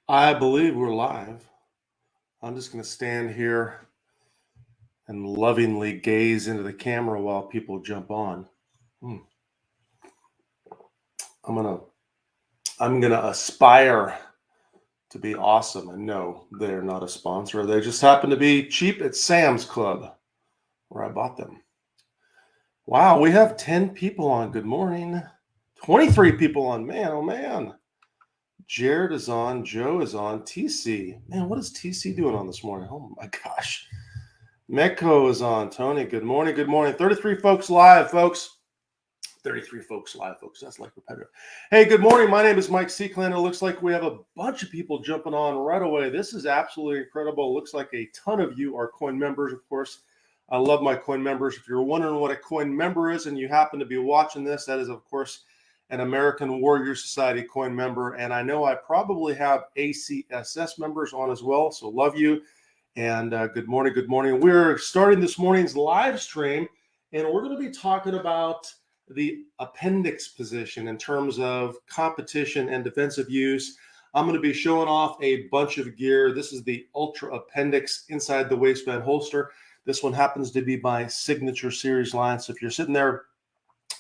I believe we're live. I'm just going to stand here and lovingly gaze into the camera while people jump on. I'm gonna aspire to be awesome. And no, they're not a sponsor. They just happen to be cheap at Sam's Club, where I bought them. Wow, we have 10 people on. Good morning. 23 people on. Man, oh man. Jared is on. Joe is on. TC. Man, what is TC doing on this morning? Oh my gosh. Mecco is on. Tony, good morning. Good morning. 33 folks live, folks. 33 folks live, folks. That's like repetitive. Hey, good morning. My name is Mike Seeklander. Looks like we have a bunch of people jumping on right away. This is absolutely incredible. Looks like a ton of you are coin members, of course. I love my coin members. If you're wondering what a coin member is and you happen to be watching this, that is, of course, an American Warrior Society coin member. And I know I probably have ACSS members on as well. So love you. And good morning. Good morning. We're starting this morning's live stream, and we're going to be talking about the appendix position in terms of competition and defensive use. I'm going to be showing off a bunch of gear. This is the Ultra Appendix inside the waistband holster. This one happens to be my signature series line. So if you're sitting there,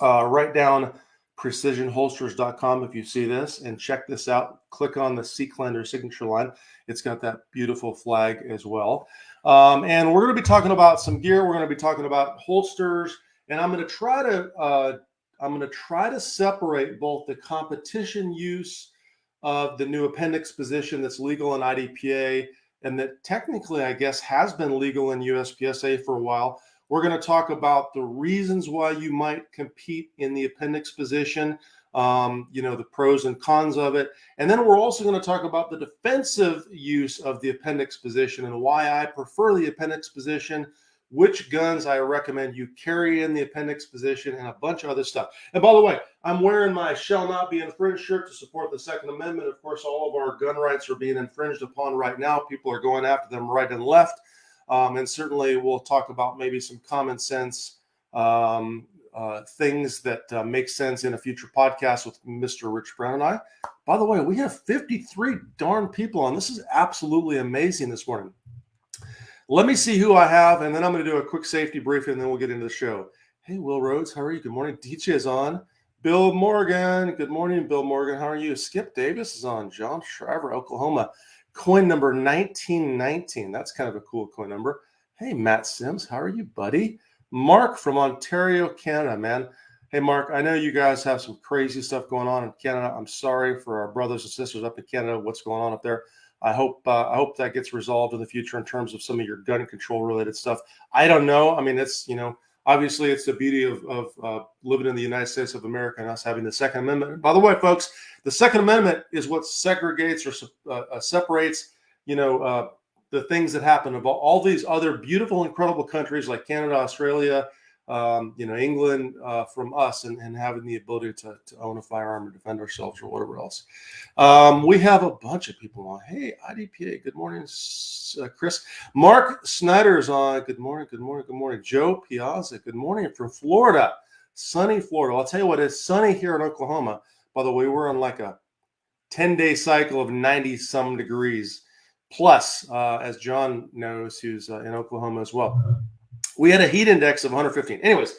write down precisionholsters.com if you see this and check this out. Click on the Seeklander signature line. It's got that beautiful flag as well. And we're going to be talking about some gear. We're going to be talking about holsters, and I'm going to try to separate both the competition use of the new appendix position that's legal in IDPA and that technically, I guess, has been legal in USPSA for a while. We're going to talk about the reasons why you might compete in the appendix position, the pros and cons of it. And then we're also going to talk about the defensive use of the appendix position and why I prefer the appendix position, which guns I recommend you carry in the appendix position, and a bunch of other stuff. And by the way, I'm wearing my Shall Not Be Infringed shirt to support the Second Amendment. Of course, all of our gun rights are being infringed upon right now. People are going after them right and left. And certainly we'll talk about maybe some common sense things that make sense in a future podcast with Mr. Rich Brown and I. By the way, we have 53 darn people on. This is absolutely amazing this morning. Let me see who I have, and then I'm going to do a quick safety briefing, and then we'll get into the show. Hey, Will Rhodes, how are you? Good morning. DJ is on. Bill Morgan. Good morning, Bill Morgan. How are you? Skip Davis is on. John Shriver, Oklahoma. Coin number 1919. That's kind of a cool coin number. Hey, Matt Sims. How are you, buddy? Mark from Ontario, Canada, man. Hey, Mark, I know you guys have some crazy stuff going on in Canada. I'm sorry for our brothers and sisters up in Canada, what's going on up there. I hope that gets resolved in the future in terms of some of your gun control related stuff. I don't know. I mean, it's, obviously it's the beauty of living in the United States of America and us having the Second Amendment. By the way, folks, the Second Amendment is what segregates or separates, the things that happen of all these other beautiful, incredible countries like Canada, Australia, England, from us and having the ability to own a firearm or defend ourselves or whatever else. We have a bunch of people on. Hey, IDPA, good morning, Chris. Mark Snyder's on. Good morning, good morning, good morning. Joe Piazza, good morning from Florida, sunny Florida. I'll tell you what, it's sunny here in Oklahoma. By the way, we're on like a 10-day cycle of 90-some degrees plus, as John knows, who's in Oklahoma as well. We had a heat index of 115. Anyways,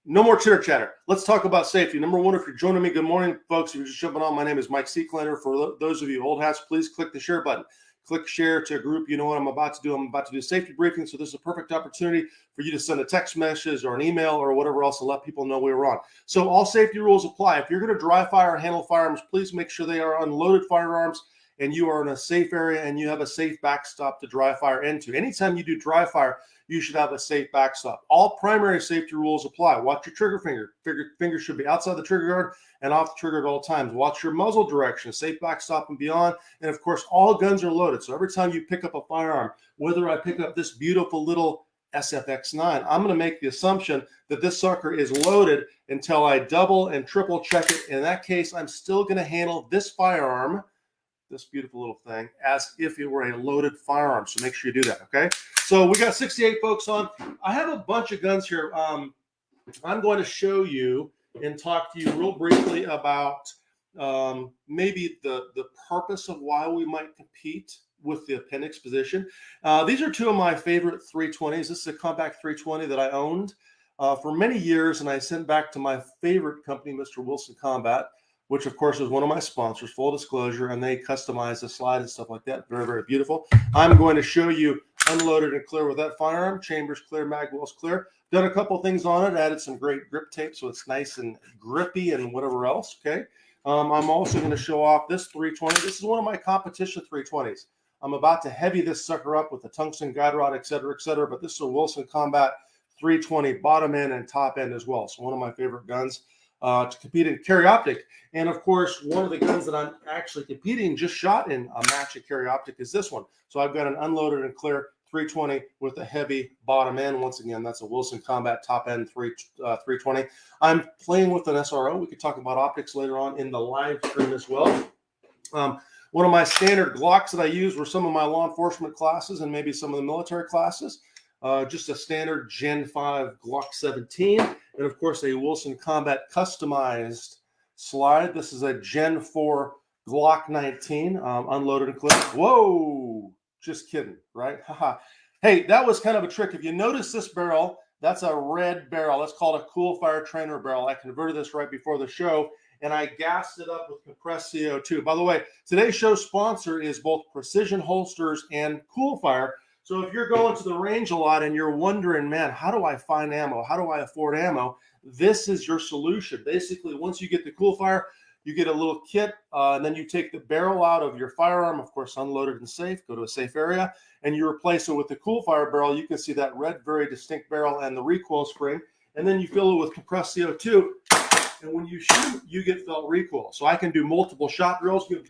no more chitter chatter. Let's talk about safety. Number one, if you're joining me, good morning, folks. If you're just jumping on, my name is Mike Seeklander. For those of you old hats, please click the share button. Click share to a group. You know what I'm about to do. I'm about to do a safety briefing. So this is a perfect opportunity for you to send a text message or an email or whatever else and let people know we were on. So all safety rules apply. If you're going to dry fire and handle firearms, please make sure they are unloaded firearms and you are in a safe area and you have a safe backstop to dry fire into. Anytime you do dry fire, you should have a safe backstop. All primary safety rules apply. Watch your trigger finger. Finger should be outside the trigger guard and off the trigger at all times. Watch your muzzle direction, safe backstop and beyond. And of course, all guns are loaded. So every time you pick up a firearm, whether I pick up this beautiful little SFX9, I'm going to make the assumption that this sucker is loaded until I double and triple check it. In that case, I'm still going to handle this firearm, this beautiful little thing, as if it were a loaded firearm. So make sure you do that, okay? So we got 68 folks on. I have a bunch of guns here. I'm going to show you and talk to you real briefly about maybe the purpose of why we might compete with the appendix position. These are two of my favorite 320s. This is a compact 320 that I owned for many years, and I sent back to my favorite company, Mr. Wilson Combat, which of course is one of my sponsors, full disclosure, and they customize the slide and stuff like that. Very, very beautiful. I'm going to show you unloaded and clear with that firearm. Chambers clear, mag wells clear. Done a couple things on it, added some great grip tape so it's nice and grippy and whatever else, okay? I'm also going to show off this 320. This is one of my competition 320s. I'm about to heavy this sucker up with the tungsten guide rod, et cetera, but this is a Wilson Combat 320 bottom end and top end as well. So one of my favorite guns to compete in carry optic. And of course, one of the guns that I'm actually competing, just shot in a match at carry optic, is this one. So I've got an unloaded and clear 320 with a heavy bottom end. Once again, that's a Wilson Combat top end 320. I'm playing with an SRO. We could talk about optics later on in the live stream as well. One of my standard Glocks that I use were some of my law enforcement classes and maybe some of the military classes. Just a standard Gen 5 Glock 17. And of course, a Wilson Combat customized slide. This is a Gen 4 Glock 19, unloaded and clear. Whoa! Just kidding, right? Haha. Hey, that was kind of a trick. If you notice this barrel, that's a red barrel. That's called a Coolfire trainer barrel. I converted this right before the show, and I gassed it up with compressed CO2. By the way, today's show sponsor is both Precision Holsters and Coolfire. So if you're going to the range a lot and you're wondering, man, how do I find ammo? How do I afford ammo? This is your solution. Basically, once you get the Coolfire, you get a little kit, and then you take the barrel out of your firearm, of course, unloaded and safe, go to a safe area, and you replace it with the Coolfire barrel. You can see that red, very distinct barrel and the recoil spring, and then you fill it with compressed CO2, and when you shoot, you get felt recoil. So I can do multiple shot drills, boom,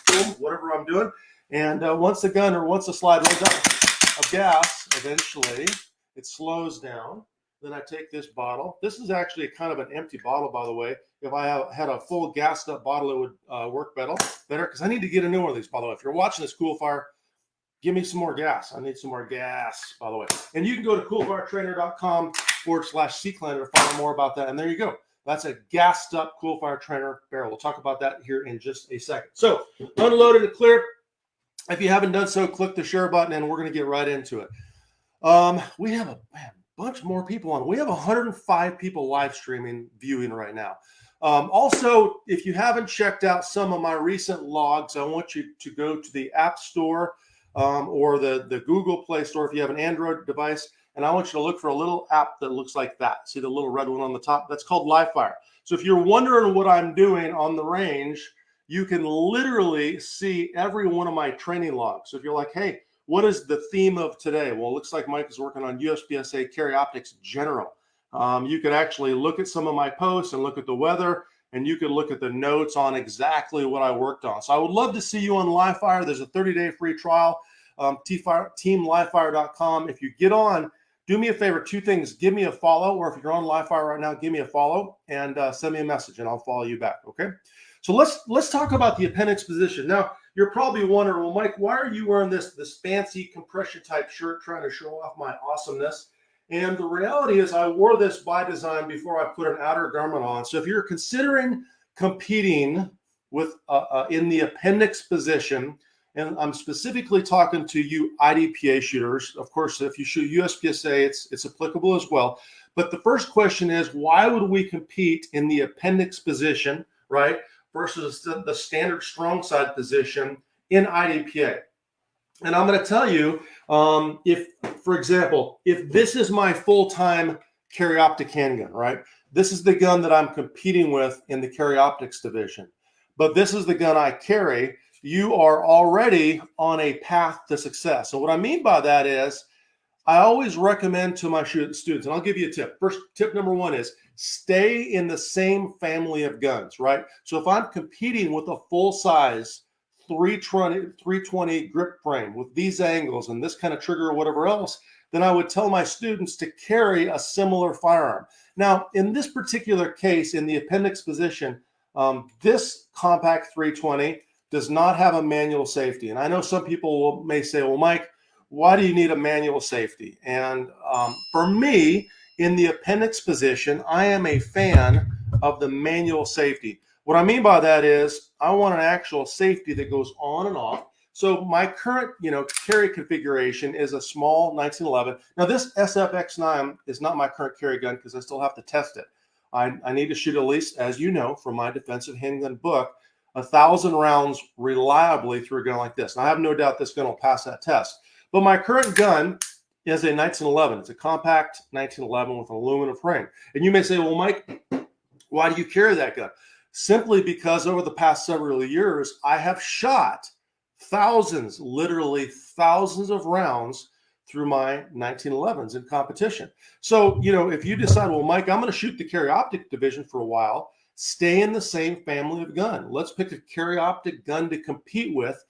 boom, whatever I'm doing, and once the gun or once the slide runs out of gas, eventually it slows down. Then I take this bottle. This is actually kind of an empty bottle, by the way. If I had a full gassed up bottle, it would work better because I need to get a new one of these, by the way. If you're watching this Coolfire, give me some more gas. I need some more gas, by the way. And you can go to coolfiretrainer.com/Seeklander to find out more about that. And there you go. That's a gassed up Coolfire trainer barrel. We'll talk about that here in just a second. So unloaded and clear. If you haven't done so, click the share button and we're going to get right into it. We have a bunch more people on. We have 105 people live streaming, viewing right now. Also, if you haven't checked out some of my recent logs, I want you to go to the App Store or the Google Play Store if you have an Android device, and I want you to look for a little app that looks like that. See the little red one on the top? That's called LiveFire. So if you're wondering what I'm doing on the range, you can literally see every one of my training logs. So if you're like, hey, what is the theme of today? Well, it looks like Mike is working on USPSA Carry Optics General. You could actually look at some of my posts and look at the weather, and you could look at the notes on exactly what I worked on. So I would love to see you on LiveFire. There's a 30-day free trial, teamlivefire.com. If you get on, do me a favor, two things. Give me a follow, or if you're on LiveFire right now, give me a follow and send me a message, and I'll follow you back, okay? So let's talk about the appendix position. Now, you're probably wondering, well, Mike, why are you wearing this fancy compression type shirt trying to show off my awesomeness? And the reality is I wore this by design before I put an outer garment on. So if you're considering competing with in the appendix position, and I'm specifically talking to you IDPA shooters, of course, if you shoot USPSA, it's applicable as well. But the first question is, why would we compete in the appendix position, right, versus the standard strong side position in IDPA? And I'm going to tell you, if, for example, if this is my full-time carry optic handgun, right? This is the gun that I'm competing with in the carry optics division. But this is the gun I carry. You are already on a path to success. So what I mean by that is I always recommend to my students, and I'll give you a tip. First, tip number one is stay in the same family of guns, right? So if I'm competing with a full-size 320 grip frame with these angles and this kind of trigger or whatever else, then I would tell my students to carry a similar firearm. Now, in this particular case, in the appendix position, this compact 320 does not have a manual safety. And I know some people may say, well, Mike, why do you need a manual safety? And for me, in the appendix position, I am a fan of the manual safety. What I mean by that is I want an actual safety that goes on and off. So my current, carry configuration is a small 1911. Now this SFX9 is not my current carry gun because I still have to test it. I need to shoot at least, as you know, from my defensive handgun book, 1,000 rounds reliably through a gun like this. And I have no doubt this gun will pass that test. But my current gun is a 1911. It's a compact 1911 with an aluminum frame. And you may say, well, Mike, why do you carry that gun? Simply because over the past several years, I have shot thousands, literally thousands of rounds through my 1911s in competition. So, if you decide, well, Mike, I'm going to shoot the carry optic division for a while, stay in the same family of gun. Let's pick a carry optic gun to compete with,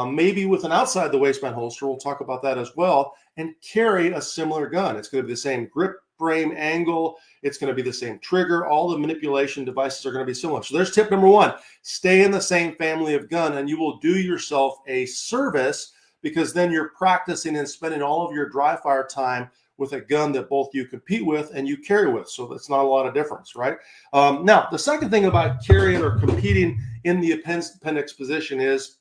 maybe with an outside the waistband holster. We'll talk about that as well, and carry a similar gun. It's going to be the same grip frame angle. It's going to be the same trigger. All the manipulation devices are going to be similar. So there's tip number one, stay in the same family of gun, and you will do yourself a service, because then you're practicing and spending all of your dry fire time with a gun that both you compete with and you carry with. So that's not a lot of difference, right? Now, the second thing about carrying or competing in the appendix position is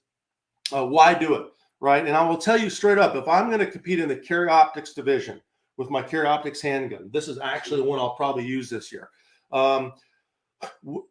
why do it, right? And I will tell you straight up, if I'm going to compete in the carry optics division with my carry optics handgun, this is actually the one I'll probably use this year.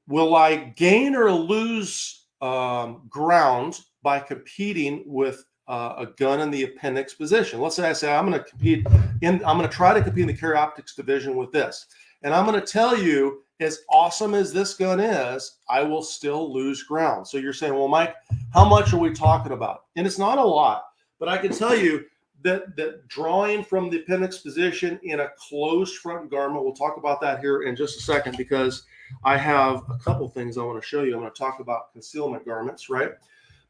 Will I gain or lose ground by competing with a gun in the appendix position? Let's say I'm going to try to compete in the carry optics division with this. And I'm going to tell you, as awesome as this gun is, I will still lose ground. So you're saying, well, Mike, how much are we talking about? And it's not a lot, but I can tell you that drawing from the appendix position in a closed front garment, we'll talk about that here in just a second, because I have a couple things I want to show you. I'm going to talk about concealment garments, right?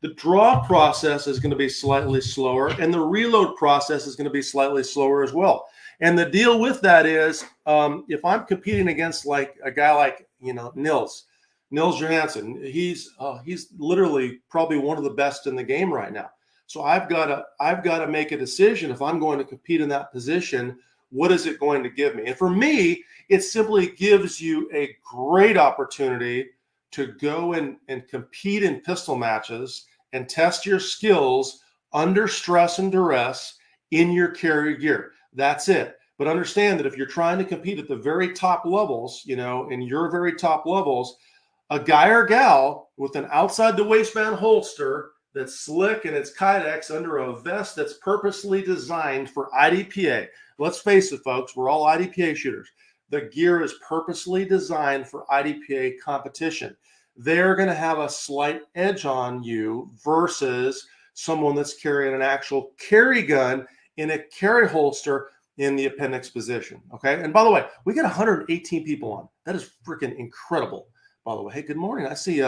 The draw process is going to be slightly slower, and the reload process is going to be slightly slower as well. And the deal with that is, if I'm competing against like a guy like, Nils Johansson, he's literally probably one of the best in the game right now. So I've got to make a decision. If I'm going to compete in that position, what is it going to give me? And for me, it simply gives you a great opportunity to go and compete in pistol matches and test your skills under stress and duress in your carry gear. That's it. But understand that if you're trying to compete at the very top levels, in your very top levels, a guy or gal with an outside the waistband holster that's slick and it's Kydex under a vest that's purposely designed for IDPA. Let's face it, folks, we're all IDPA shooters. The gear is purposely designed for IDPA competition. They're going to have a slight edge on you versus someone that's carrying an actual carry gun in a carry holster in the appendix position. Okay. And by the way, we got 118 people on. That is freaking incredible. By the way, hey, good morning. I see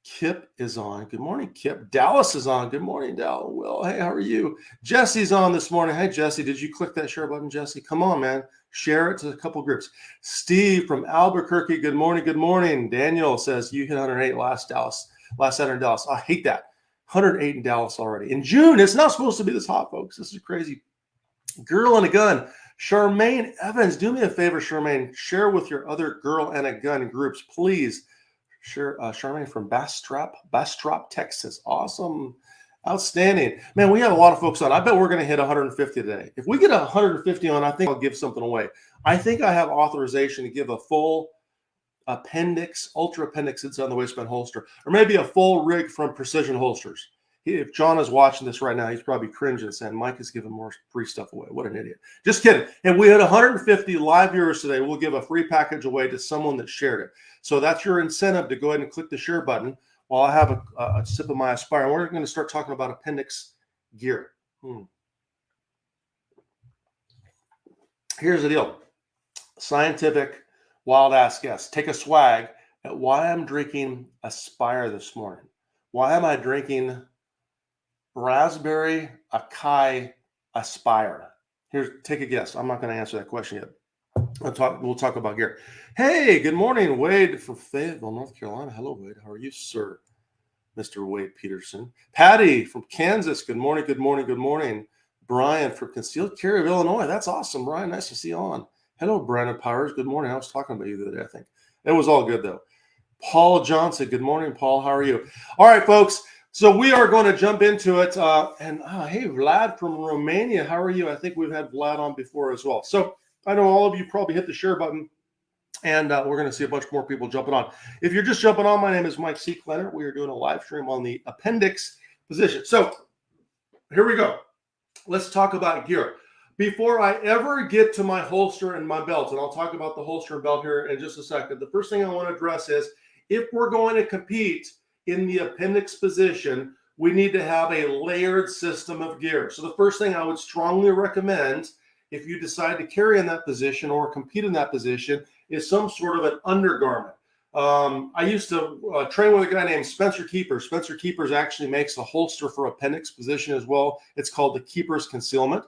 Kip is on. Good morning, Kip. Dallas is on. Good morning, Dallas. Will, hey, how are you? Jesse's on this morning. Hey, Jesse, did you click that share button, Jesse? Come on, man. Share it to a couple groups. Steve from Albuquerque. Good morning. Good morning. Daniel says you hit 108 last Saturday in Dallas. I hate that. 108 in Dallas already. In June, it's not supposed to be this hot, folks. This is crazy. Girl and a gun. Charmaine Evans, do me a favor, Charmaine. Share with your other girl and a gun groups, please. Sure, Charmaine from Bastrop, Texas. Awesome. Outstanding. Man, we have a lot of folks on. I bet we're going to hit 150 today. If we get 150 on, I think I'll give something away. I think I have authorization to give a full appendix, ultra appendix that's on the waistband holster, or maybe a full rig from Precision Holsters. If John is watching this right now, he's probably cringing saying, Mike is giving more free stuff away. What an idiot. Just kidding. And we had 150 live viewers today. We'll give a free package away to someone that shared it. So that's your incentive to go ahead and click the share button while I have a sip of my Aspire. And we're going to start talking about appendix gear. Here's the deal. Scientific wild ass guess. Take a swag at why I'm drinking Aspire this morning. Why am I drinking raspberry acai Aspire? Take a guess. I'm not going to answer that question yet. We'll talk about gear. Hey, good morning, Wade from Fayetteville, North Carolina. Hello, Wade. How are you, sir? Mr. Wade Peterson. Patty from Kansas. Good morning, good morning, good morning. Brian from Concealed Carry of Illinois. That's awesome, Brian. Nice to see you on. Hello, Brandon Powers. Good morning. I was talking about you the other day, I think. It was all good, though. Paul Johnson. Good morning, Paul. How are you? All right, folks. So we are going to jump into it. Hey, Vlad from Romania. How are you? I think we've had Vlad on before as well. So I know all of you probably hit the share button, and we're going to see a bunch more people jumping on. If you're just jumping on, my name is Mike Seeklander. We are doing a live stream on the appendix position. So here we go. Let's talk about gear. Before I ever get to my holster and my belt, and I'll talk about the holster and belt here in just a second, the first thing I want to address is if we're going to compete in the appendix position, we need to have a layered system of gear. So the first thing I would strongly recommend if you decide to carry in that position or compete in that position is some sort of an undergarment. I used to train with a guy named Spencer Keepers. Spencer Keepers actually makes a holster for appendix position as well. It's called the Keepers Concealment.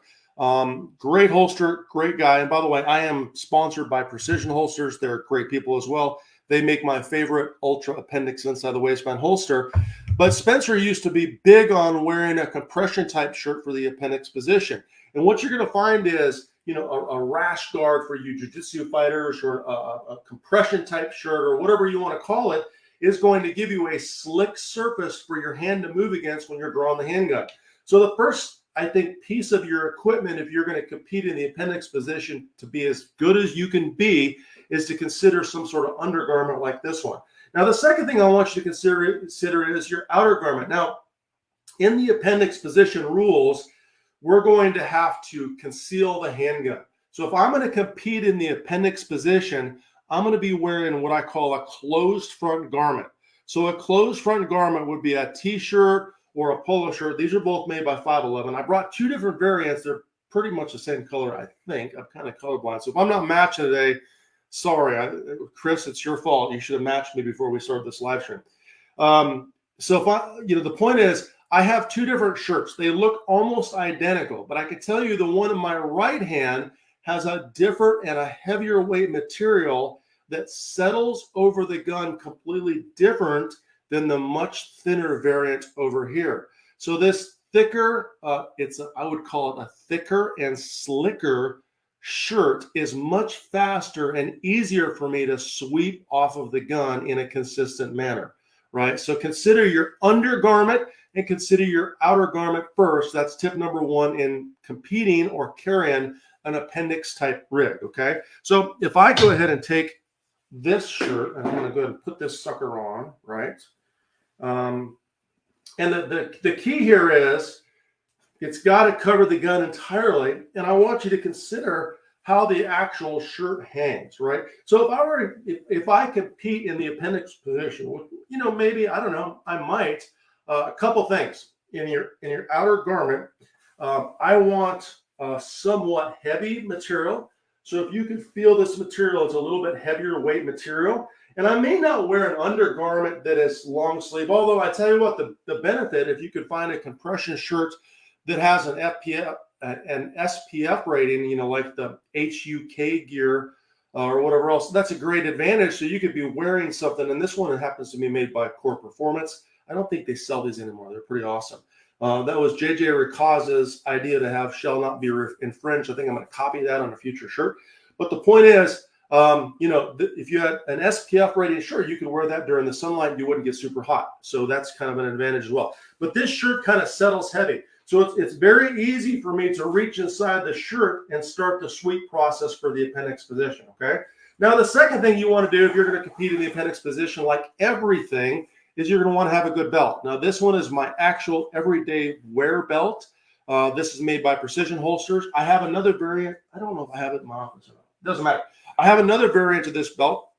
Great holster, great guy. And by the way, I am sponsored by Precision Holsters. They're great people as well. They make my favorite Ultra Appendix inside the waistband holster. But Spencer used to be big on wearing a compression type shirt for the appendix position. And what you're going to find is, you know, a rash guard for you jiu-jitsu fighters, or a compression type shirt, or whatever you want to call it, is going to give you a slick surface for your hand to move against when you're drawing the handgun. So the first, I think, piece of your equipment, if you're going to compete in the appendix position to be as good as you can be, is to consider some sort of undergarment like this one. Now, the second thing I want you to consider is your outer garment. Now, in the appendix position rules, we're going to have to conceal the handgun. So if I'm going to compete in the appendix position, I'm going to be wearing what I call a closed front garment. So a closed front garment would be a t-shirt or a polo shirt. These are both made by 511. I brought two different variants. They're pretty much the same color, I think. I'm kind of colorblind. So if I'm not matching today, sorry, Chris, it's your fault. You should have matched me before we started this live stream. So if the point is, I have two different shirts. They look almost identical, but I can tell you the one in my right hand has a different and a heavier weight material that settles over the gun completely different than the much thinner variant over here. So this thicker, I would call it a thicker and slicker shirt, is much faster and easier for me to sweep off of the gun in a consistent manner, right? So consider your undergarment and consider your outer garment first. That's tip number one in competing or carrying an appendix type rig, okay? So if I go ahead and take this shirt, and I'm going to go ahead and put this sucker on, right? And the key here is it's got to cover the gun entirely, and I want you to consider how the actual shirt hangs, right? So if I compete in the appendix position, you know, maybe, I don't know, I might. A couple things in your outer garment. I want a somewhat heavy material. So if you can feel this material, it's a little bit heavier weight material. And I may not wear an undergarment that is long sleeve, although I tell you what, the benefit, if you could find a compression shirt that has an SPF rating, you know, like the HUK gear or whatever else, that's a great advantage. So you could be wearing something, and this one happens to be made by Core Performance. I don't think they sell these anymore. They're pretty awesome. That was JJ Ricaz's idea to have shall not be infringed. I think I'm going to copy that on a future shirt. But the point is, if you had an SPF rating shirt, you could wear that during the sunlight. You wouldn't get super hot. So that's kind of an advantage as well. But this shirt kind of settles heavy. So it's very easy for me to reach inside the shirt and start the sweep process for the appendix position, okay? Now, the second thing you want to do if you're going to compete in the appendix position, like everything, is you're going to want to have a good belt. Now, this one is my actual everyday wear belt. This is made by Precision Holsters. I have another variant. I don't know if I have it in my office or not. Doesn't matter. I have another variant of this belt.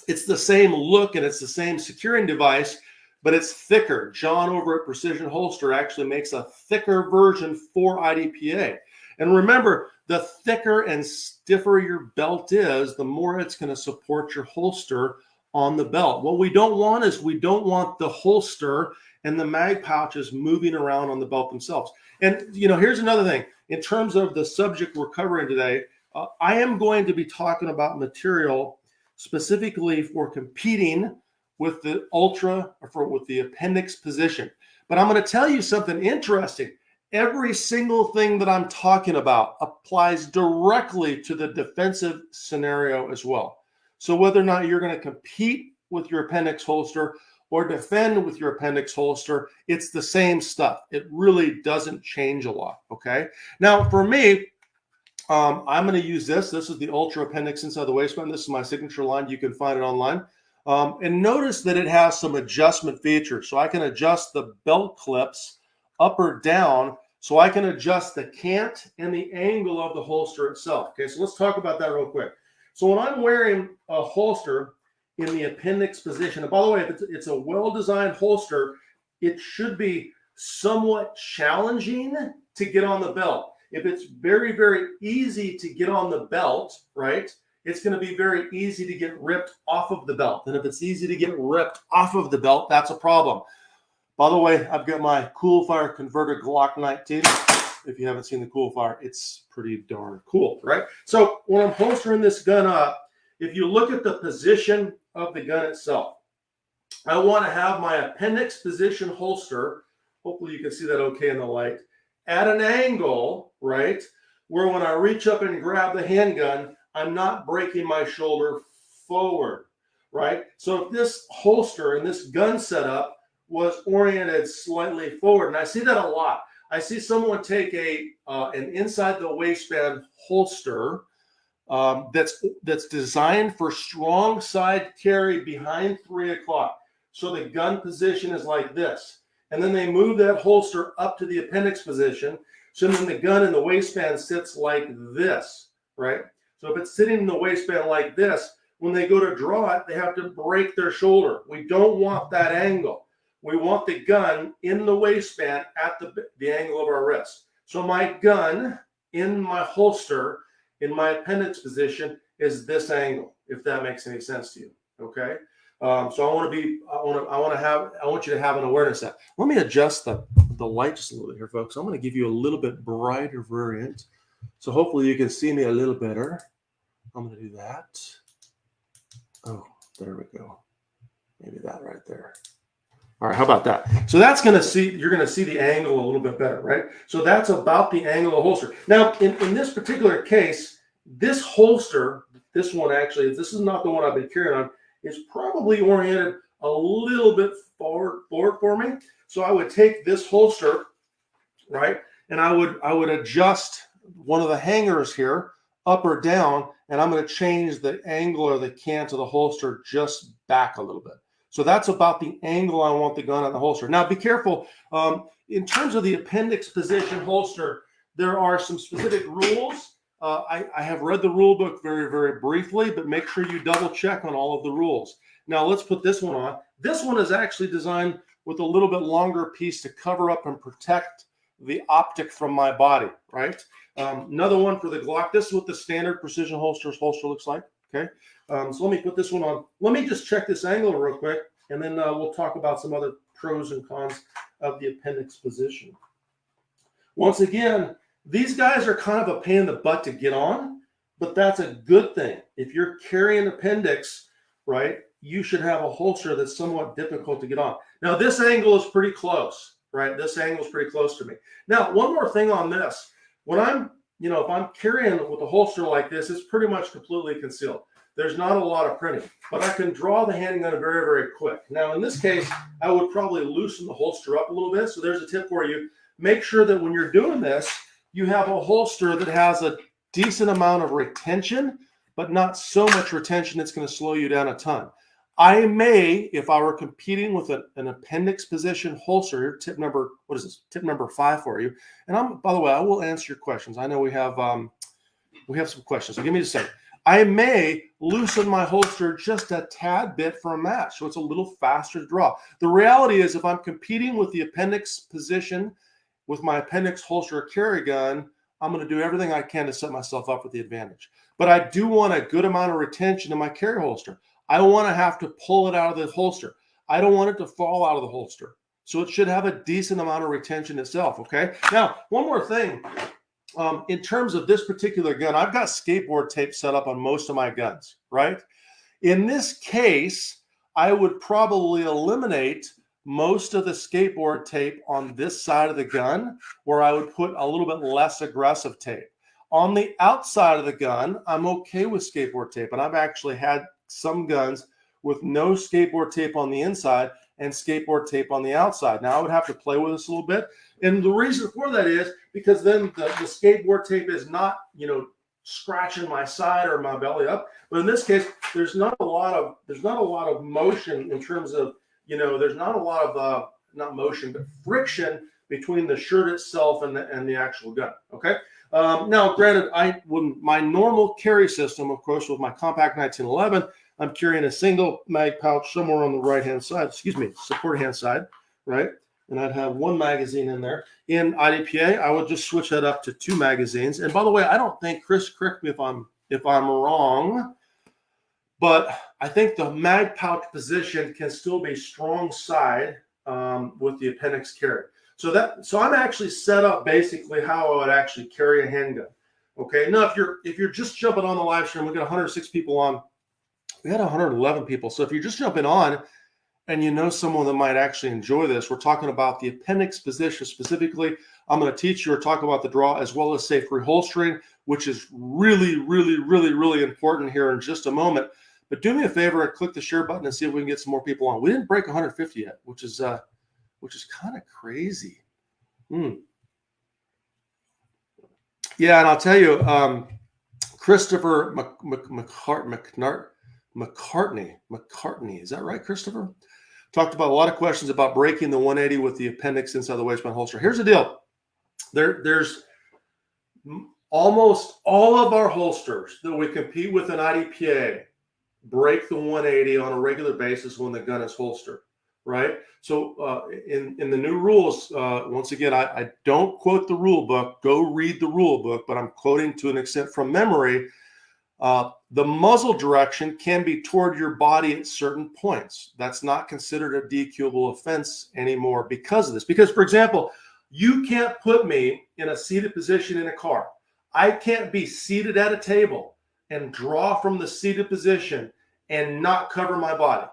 It's the same look and it's the same securing device, but it's thicker. John over at Precision Holster actually makes a thicker version for IDPA. And remember, the thicker and stiffer your belt is, the more it's going to support your holster on the belt. What we don't want is we don't want the holster and the mag pouches moving around on the belt themselves. And, you know, here's another thing. In terms of the subject we're covering today, I am going to be talking about material specifically for competing with the with the appendix position. But I'm going to tell you something interesting. Every single thing that I'm talking about applies directly to the defensive scenario as well. So whether or not you're going to compete with your appendix holster or defend with your appendix holster, it's the same stuff. It really doesn't change a lot, okay? Now, for me, I'm going to use this. This is the Ultra Appendix inside the waistband. This is my signature line. You can find it online. And notice that it has some adjustment features. So I can adjust the belt clips up or down. So I can adjust the cant and the angle of the holster itself. Okay, so let's talk about that real quick. So when I'm wearing a holster in the appendix position, and by the way, if it's a well-designed holster, it should be somewhat challenging to get on the belt. If it's very, very easy to get on the belt, right, it's going to be very easy to get ripped off of the belt. And if it's easy to get ripped off of the belt, that's a problem. By the way, I've got my Coolfire converted Glock 19. If you haven't seen the Coolfire, it's pretty darn cool, right? So when I'm holstering this gun up, if you look at the position of the gun itself, I want to have my appendix position holster, hopefully you can see that okay in the light, at an angle, right, where when I reach up and grab the handgun, I'm not breaking my shoulder forward, right? So if this holster and this gun setup was oriented slightly forward, and I see that a lot. I see someone take an inside the waistband holster that's designed for strong side carry behind 3 o'clock. So the gun position is like this. And then they move that holster up to the appendix position. So then the gun in the waistband sits like this, right? So if it's sitting in the waistband like this, when they go to draw it, they have to break their shoulder. We don't want that angle. We want the gun in the waistband at the angle of our wrist. So my gun in my holster, in my appendix position, is this angle, if that makes any sense to you, okay? So I want you to have an awareness of that. Let me adjust the light just a little bit here, folks. I'm going to give you a little bit brighter variant. So hopefully you can see me a little better. I'm going to do that. Oh, there we go. Maybe that right there. All right, how about that? So that's going to see, you're going to see the angle a little bit better, right? So that's about the angle of the holster. Now, in this particular case, this holster, this one actually, this is not the one I've been carrying on, is probably oriented a little bit forward for me. So I would take this holster, right, and I would adjust one of the hangers here up or down, and I'm going to change the angle or the cant of the holster just back a little bit. So that's about the angle I want the gun on the holster. Now, be careful. In terms of the appendix position holster, there are some specific rules. I have read the rule book very, very briefly, but make sure you double check on all of the rules. Now, let's put this one on. This one is actually designed with a little bit longer piece to cover up and protect the optic from my body, right? Another one for the Glock. This is what the standard precision holster looks like, okay? So let me put this one on. Let me just check this angle real quick, and then we'll talk about some other pros and cons of the appendix position. Once again, these guys are kind of a pain in the butt to get on, but that's a good thing. If you're carrying appendix, right, you should have a holster that's somewhat difficult to get on. Now, this angle is pretty close, right? This angle is pretty close to me. Now, one more thing on this. When I'm, if I'm carrying with a holster like this, it's pretty much completely concealed. There's not a lot of printing, but I can draw the handgun very, very quick. Now, in this case, I would probably loosen the holster up a little bit. So there's a tip for you. Make sure that when you're doing this, you have a holster that has a decent amount of retention, but not so much retention it's going to slow you down a ton. I may, if I were competing with an appendix position holster, tip number 5 for you. And by the way, I will answer your questions. I know we have some questions, so give me a second. I may loosen my holster just a tad bit for a match, so it's a little faster to draw. The reality is, if I'm competing with the appendix position with my appendix holster carry gun, I'm going to do everything I can to set myself up with the advantage. But I do want a good amount of retention in my carry holster. I don't want to have to pull it out of the holster. I don't want it to fall out of the holster. So it should have a decent amount of retention itself, okay? Now, one more thing. In terms of this particular gun, I've got skateboard tape set up on most of my guns, right? In this case, I would probably eliminate most of the skateboard tape on this side of the gun, where I would put a little bit less aggressive tape. On the outside of the gun, I'm okay with skateboard tape, and I've actually had some guns with no skateboard tape on the inside and skateboard tape on the outside. Now I would have to play with this a little bit. And the reason for that is because then the skateboard tape is not, scratching my side or my belly up. But in this case, there's not a lot of motion in terms of, there's not a lot of not motion, but friction between the shirt itself and the actual gun. Okay. Now, granted, my normal carry system, of course, with my compact 1911, I'm carrying a single mag pouch somewhere on the right-hand side, support hand side, right? And I'd have one magazine in there. In IDPA, I would just switch that up to 2 magazines. And by the way, I don't think, Chris, correct me if I'm wrong, but I think the mag pouch position can still be strong side with the Appendix carry. So I'm actually set up basically how I would actually carry a handgun. Okay. Now, if you're just jumping on the live stream, we got 106 people on. We had 111 people. So if you're just jumping on and you know someone that might actually enjoy this, we're talking about the Appendix position specifically. I'm going to teach you or talk about the draw as well as safe reholstering, which is really, really, really, really important here in just a moment. But do me a favor and click the share button and see if we can get some more people on. We didn't break 150 yet, which is kind of crazy. Yeah, and I'll tell you, Christopher McCartney, is that right, Christopher? Talked about a lot of questions about breaking the 180 with the Appendix inside the waistband holster. Here's the deal. There's almost all of our holsters that we compete with in IDPA break the 180 on a regular basis when the gun is holstered. Right. So in the new rules, once again, I don't quote the rule book. Go read the rule book, but I'm quoting to an extent from memory. The muzzle direction can be toward your body at certain points. That's not considered a DQable offense anymore because of this. Because, for example, you can't put me in a seated position in a car. I can't be seated at a table and draw from the seated position and not cover my body.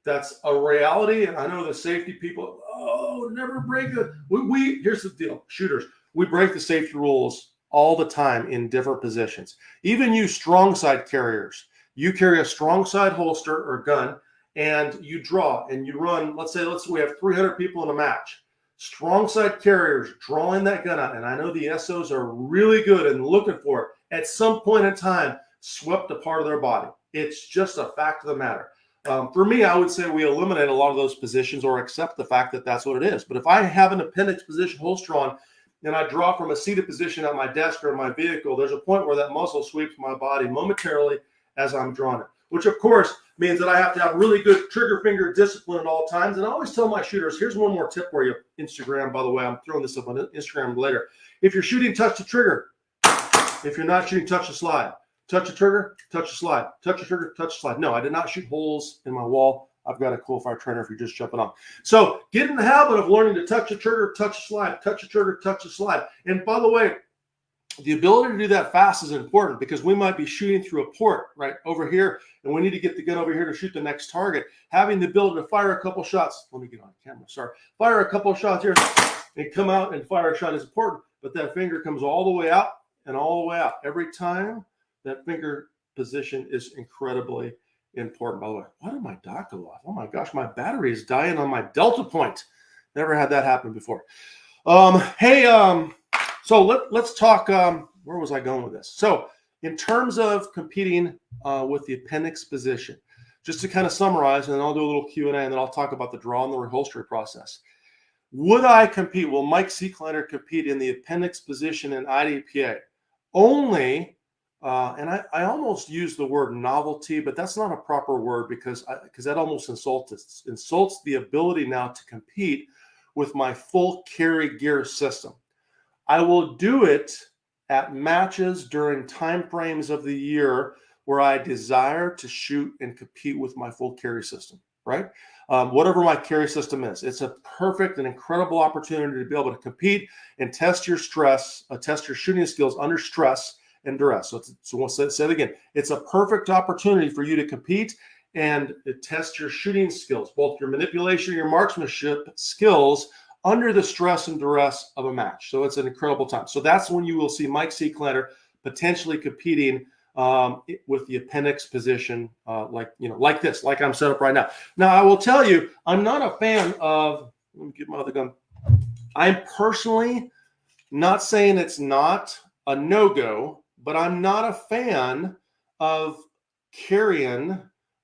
That's a reality, and I know the safety people, never break it. Here's the deal, shooters. We break the safety rules all the time in different positions. Even you strong side carriers, you carry a strong side holster or gun, and you draw and you run. Let's say we have 300 people in a match. Strong side carriers drawing that gun out, and I know the SOs are really good and looking for it. At some point in time, swept a part of their body. It's just a fact of the matter. For me, I would say we eliminate a lot of those positions or accept the fact that that's what it is. But if I have an Appendix position holster on and I draw from a seated position at my desk or in my vehicle, there's a point where that muzzle sweeps my body momentarily as I'm drawing it, which of course means that I have to have really good trigger finger discipline at all times. And I always tell my shooters, here's one more tip for you. Instagram, by the way, I'm throwing this up on Instagram later. If you're shooting, touch the trigger. If you're not shooting, touch the slide. Touch the trigger, touch the slide. Touch the trigger, touch the slide. No, I did not shoot holes in my wall. I've got a Coolfire trainer if you're just jumping on. So get in the habit of learning to touch the trigger, touch the slide, touch the trigger, touch the slide. And by the way, the ability to do that fast is important because we might be shooting through a port right over here, and we need to get the gun over here to shoot the next target. Having the ability to fire a couple shots. Let me get on camera. Sorry. Fire a couple shots here and come out and fire a shot is important, but that finger comes all the way out and all the way out. Every time that finger position is incredibly important. By the way, why did my dock go off? Oh my gosh, my battery is dying on my Delta Point. Never had that happen before. So let's talk. Where was I going with this? So in terms of competing with the Appendix position, just to kind of summarize, and then I'll do a little Q&A, and then I'll talk about the draw and the reholstery process. Would I compete? Will Mike Seeklander compete in the Appendix position in IDPA? Only, and I almost use the word novelty, but that's not a proper word because that almost insults the ability now to compete with my full carry gear system. I will do it at matches during time frames of the year where I desire to shoot and compete with my full carry system, right? Whatever my carry system is, it's a perfect and incredible opportunity to be able to compete and test your stress, test your shooting skills under stress and duress. So we'll say it again. It's a perfect opportunity for you to compete and test your shooting skills, both your manipulation, your marksmanship skills under the stress and duress of a match. So it's an incredible time. So that's when you will see Mike Seeklander potentially competing with the appendix position, like this, like I'm set up right now. Now, I will tell you, I'm not a fan of, let me get my other gun. I'm personally not saying it's not a no-go, but I'm not a fan of carrying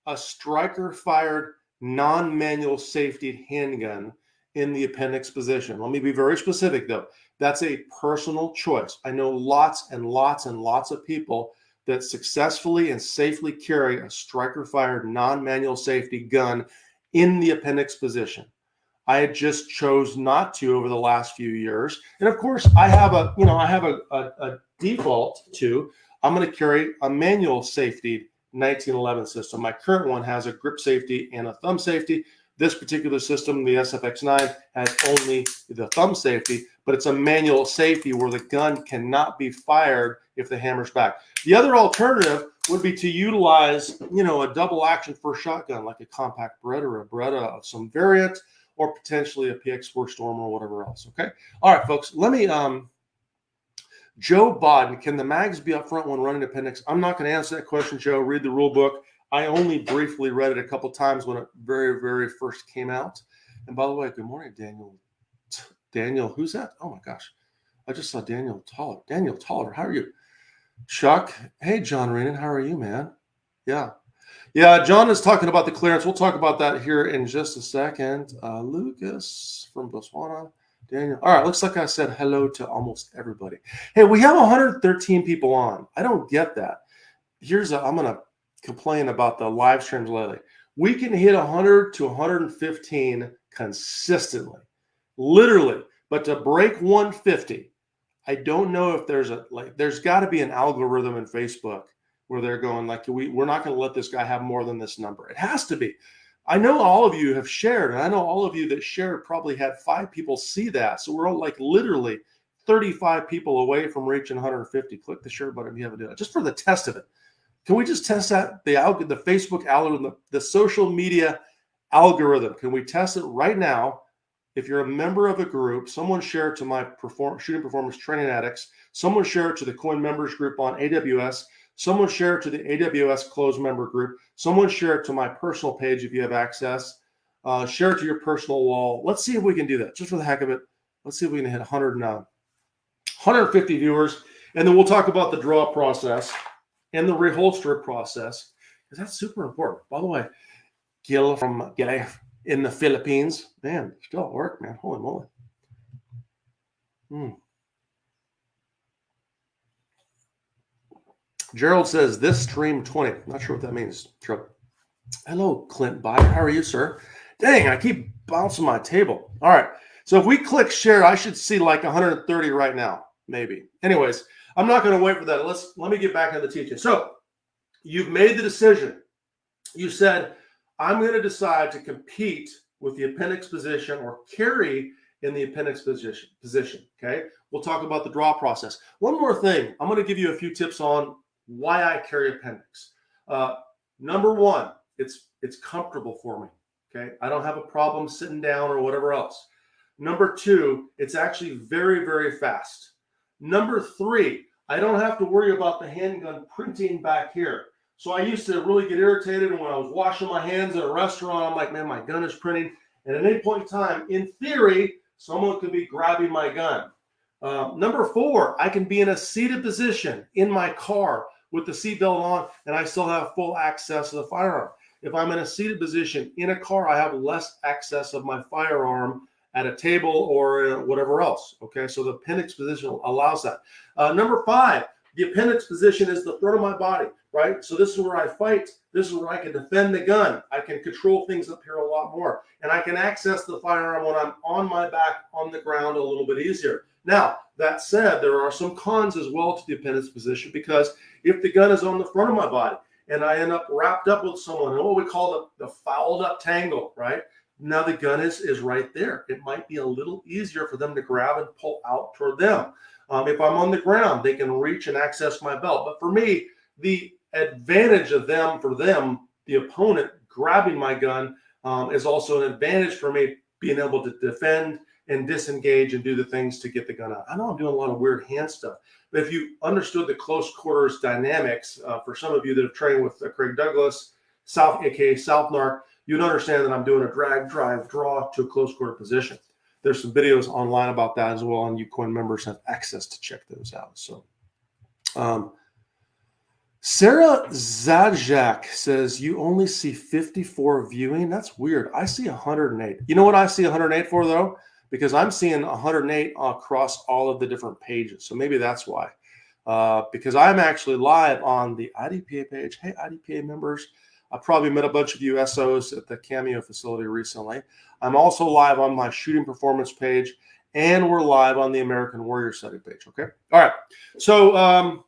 a striker-fired non-manual safety handgun in the appendix position. Let me be very specific, though. That's a personal choice. I know lots and lots and lots of people that successfully and safely carry a striker-fired non-manual safety gun in the appendix position. I just chose not to over the last few years. And of course, I have a default to, I'm going to carry a manual safety 1911 system. My current one has a grip safety and a thumb safety. This particular system, the SFX9, has only the thumb safety, but it's a manual safety where the gun cannot be fired if the hammer's back. The other alternative would be to utilize, a double action first shotgun, like a compact Beretta or a Beretta of some variant, or potentially a PX4 Storm or whatever else, okay? All right, folks, let me, Joe Bodden, can the mags be up front when running appendix? I'm not going to answer that question, Joe. Read the rule book. I only briefly read it a couple times when it very, very first came out. And by the way, good morning, Daniel. Daniel, who's that? Oh, my gosh. I just saw Daniel Toller. Daniel Toller, how are you? Chuck, hey, John Renan, how are you, man? Yeah. Yeah, John is talking about the clearance. We'll talk about that here in just a second. Lucas from Botswana. Daniel. All right, looks like I said hello to almost everybody. Hey, we have 113 people on. I don't get that. I'm going to complain about the live streams lately. We can hit 100 to 115 consistently, literally. But to break 150, I don't know if there's got to be an algorithm in Facebook where they're going we're not going to let this guy have more than this number. It has to be. I know all of you have shared, and I know all of you that shared probably had 5 people see that. So we're all literally 35 people away from reaching 150. Click the share button if you haven't done it, just for the test of it. Can we just test that? The Facebook algorithm, the social media algorithm. Can we test it right now? If you're a member of a group, someone share it to my Shooting Performance Training Addicts. Someone share it to the Coin Members group on AWS. Someone share it to the AWS closed member group. Someone share it to my personal page if you have access. Share it to your personal wall. Let's see if we can do that, just for the heck of it. Let's see if we can hit 150 viewers. And then we'll talk about the draw process and the reholster process, because that's super important. By the way, Gil from in the Philippines. Man, still at work, man. Holy moly. Gerald says, this stream 20. Not sure what that means. Hello, Clint Byer. How are you, sir? Dang, I keep bouncing my table. All right. So if we click share, I should see 130 right now, maybe. Anyways, I'm not going to wait for that. Let me get back into the teaching. So you've made the decision. You said, I'm going to decide to compete with the appendix position or carry in the appendix position. Okay. We'll talk about the draw process. One more thing. I'm going to give you a few tips on why I carry appendix. Number one, it's comfortable for me. Okay. I don't have a problem sitting down or whatever else. Number two, it's actually very, very fast. Number three, I don't have to worry about the handgun printing back here. So I used to really get irritated when I was washing my hands in a restaurant. I'm like, man, my gun is printing. And at any point in time, in theory, someone could be grabbing my gun. Number four, I can be in a seated position in my car with the seatbelt on, and I still have full access to the firearm. If I'm in a seated position in a car, I have less access of my firearm at a table or whatever else. Okay, so the appendix position allows that. Number five, the appendix position is the front of my body, right? So this is where I fight. This is where I can defend the gun. I can control things up here a lot more. And I can access the firearm when I'm on my back on the ground a little bit easier. Now, that said, there are some cons as well to the appendix position, because if the gun is on the front of my body and I end up wrapped up with someone in what we call the fouled up tangle, right? Now the gun is right there. It might be a little easier for them to grab and pull out toward them. If I'm on the ground, they can reach and access my belt. But for me, the advantage of the opponent grabbing my gun is also an advantage for me being able to defend and disengage and do the things to get the gun out. I know I'm doing a lot of weird hand stuff, but if you understood the close quarters dynamics, for some of you that have trained with Craig Douglas, aka South Narc, you'd understand that I'm doing a drag, drive, draw to a close quarter position. There's some videos online about that as well, and UCoin members have access to check those out. So, Sarah Zajak says, you only see 54 viewing. That's weird. I see 108. You know what I see 108 for, though? Because I'm seeing 108 across all of the different pages. So maybe that's why. Because I'm actually live on the IDPA page. Hey, IDPA members. I probably met a bunch of you SOs at the Cameo facility recently. I'm also live on my shooting performance page, and we're live on the American Warrior Study page, okay? All right, so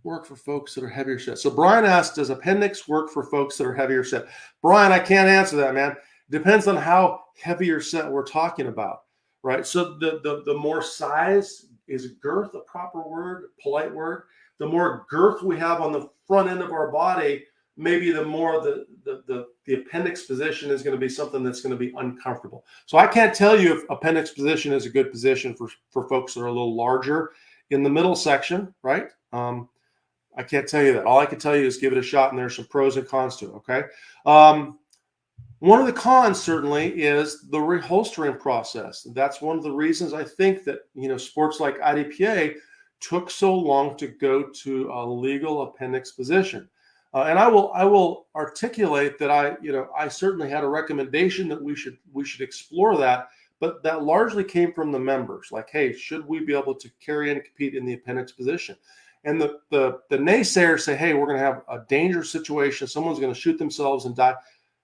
work for folks that are heavier set. So Brian asked, does Appendix work for folks that are heavier set? Brian, I can't answer that, man. Depends on how heavier set we're talking about, right? So the more size, is girth a proper word, polite word? The more girth we have on the front end of our body, maybe the more the appendix position is going to be something that's going to be uncomfortable. So I can't tell you if appendix position is a good position for folks that are a little larger in the middle section, right? I can't tell you that. All I can tell you is give it a shot, and there's some pros and cons to it, okay? One of the cons certainly is the reholstering process. That's one of the reasons I think that, sports like IDPA took so long to go to a legal appendix position. And I will articulate that I certainly had a recommendation that we should explore that, but that largely came from the members. Like, hey, should we be able to carry and compete in the appendix position? And the naysayers say, hey, we're going to have a dangerous situation. Someone's going to shoot themselves and die.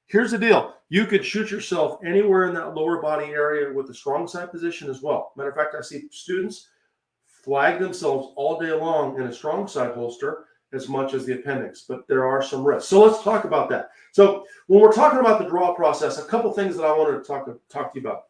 Here's the deal. You could shoot yourself anywhere in that lower body area with the strong side position as well. Matter of fact, I see students flag themselves all day long in a strong side holster as much as the appendix, but there are some risks. So let's talk about that. So when we're talking about the draw process, a couple things that I wanted to talk to you about.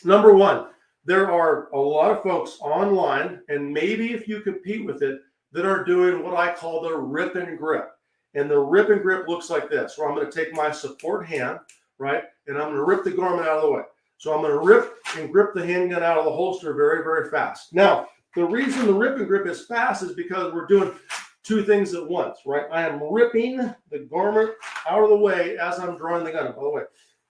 Number one, there are a lot of folks online, and maybe if you compete with it, that are doing what I call the rip and grip. And the rip and grip looks like this, where I'm going to take my support hand, right, and I'm going to rip the garment out of the way. So I'm going to rip and grip the handgun out of the holster very, very fast. Now, the reason the rip and grip is fast is because we're doing two things at once, right? I am ripping the garment out of the way as I'm drawing the gun. By the way,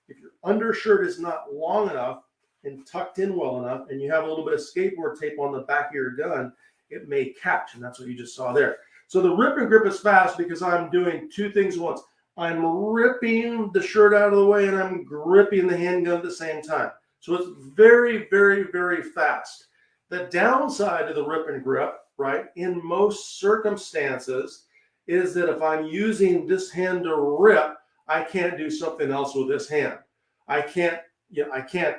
if your undershirt is not long enough and tucked in well enough, and you have a little bit of skateboard tape on the back of your gun, it may catch, and that's what you just saw there. So the rip and grip is fast because I'm doing two things at once. I'm ripping the shirt out of the way, and I'm gripping the handgun at the same time. So it's very, very, very fast. The downside of the rip and grip, right, in most circumstances, is that if I'm using this hand to rip, I can't do something else with this hand. I can't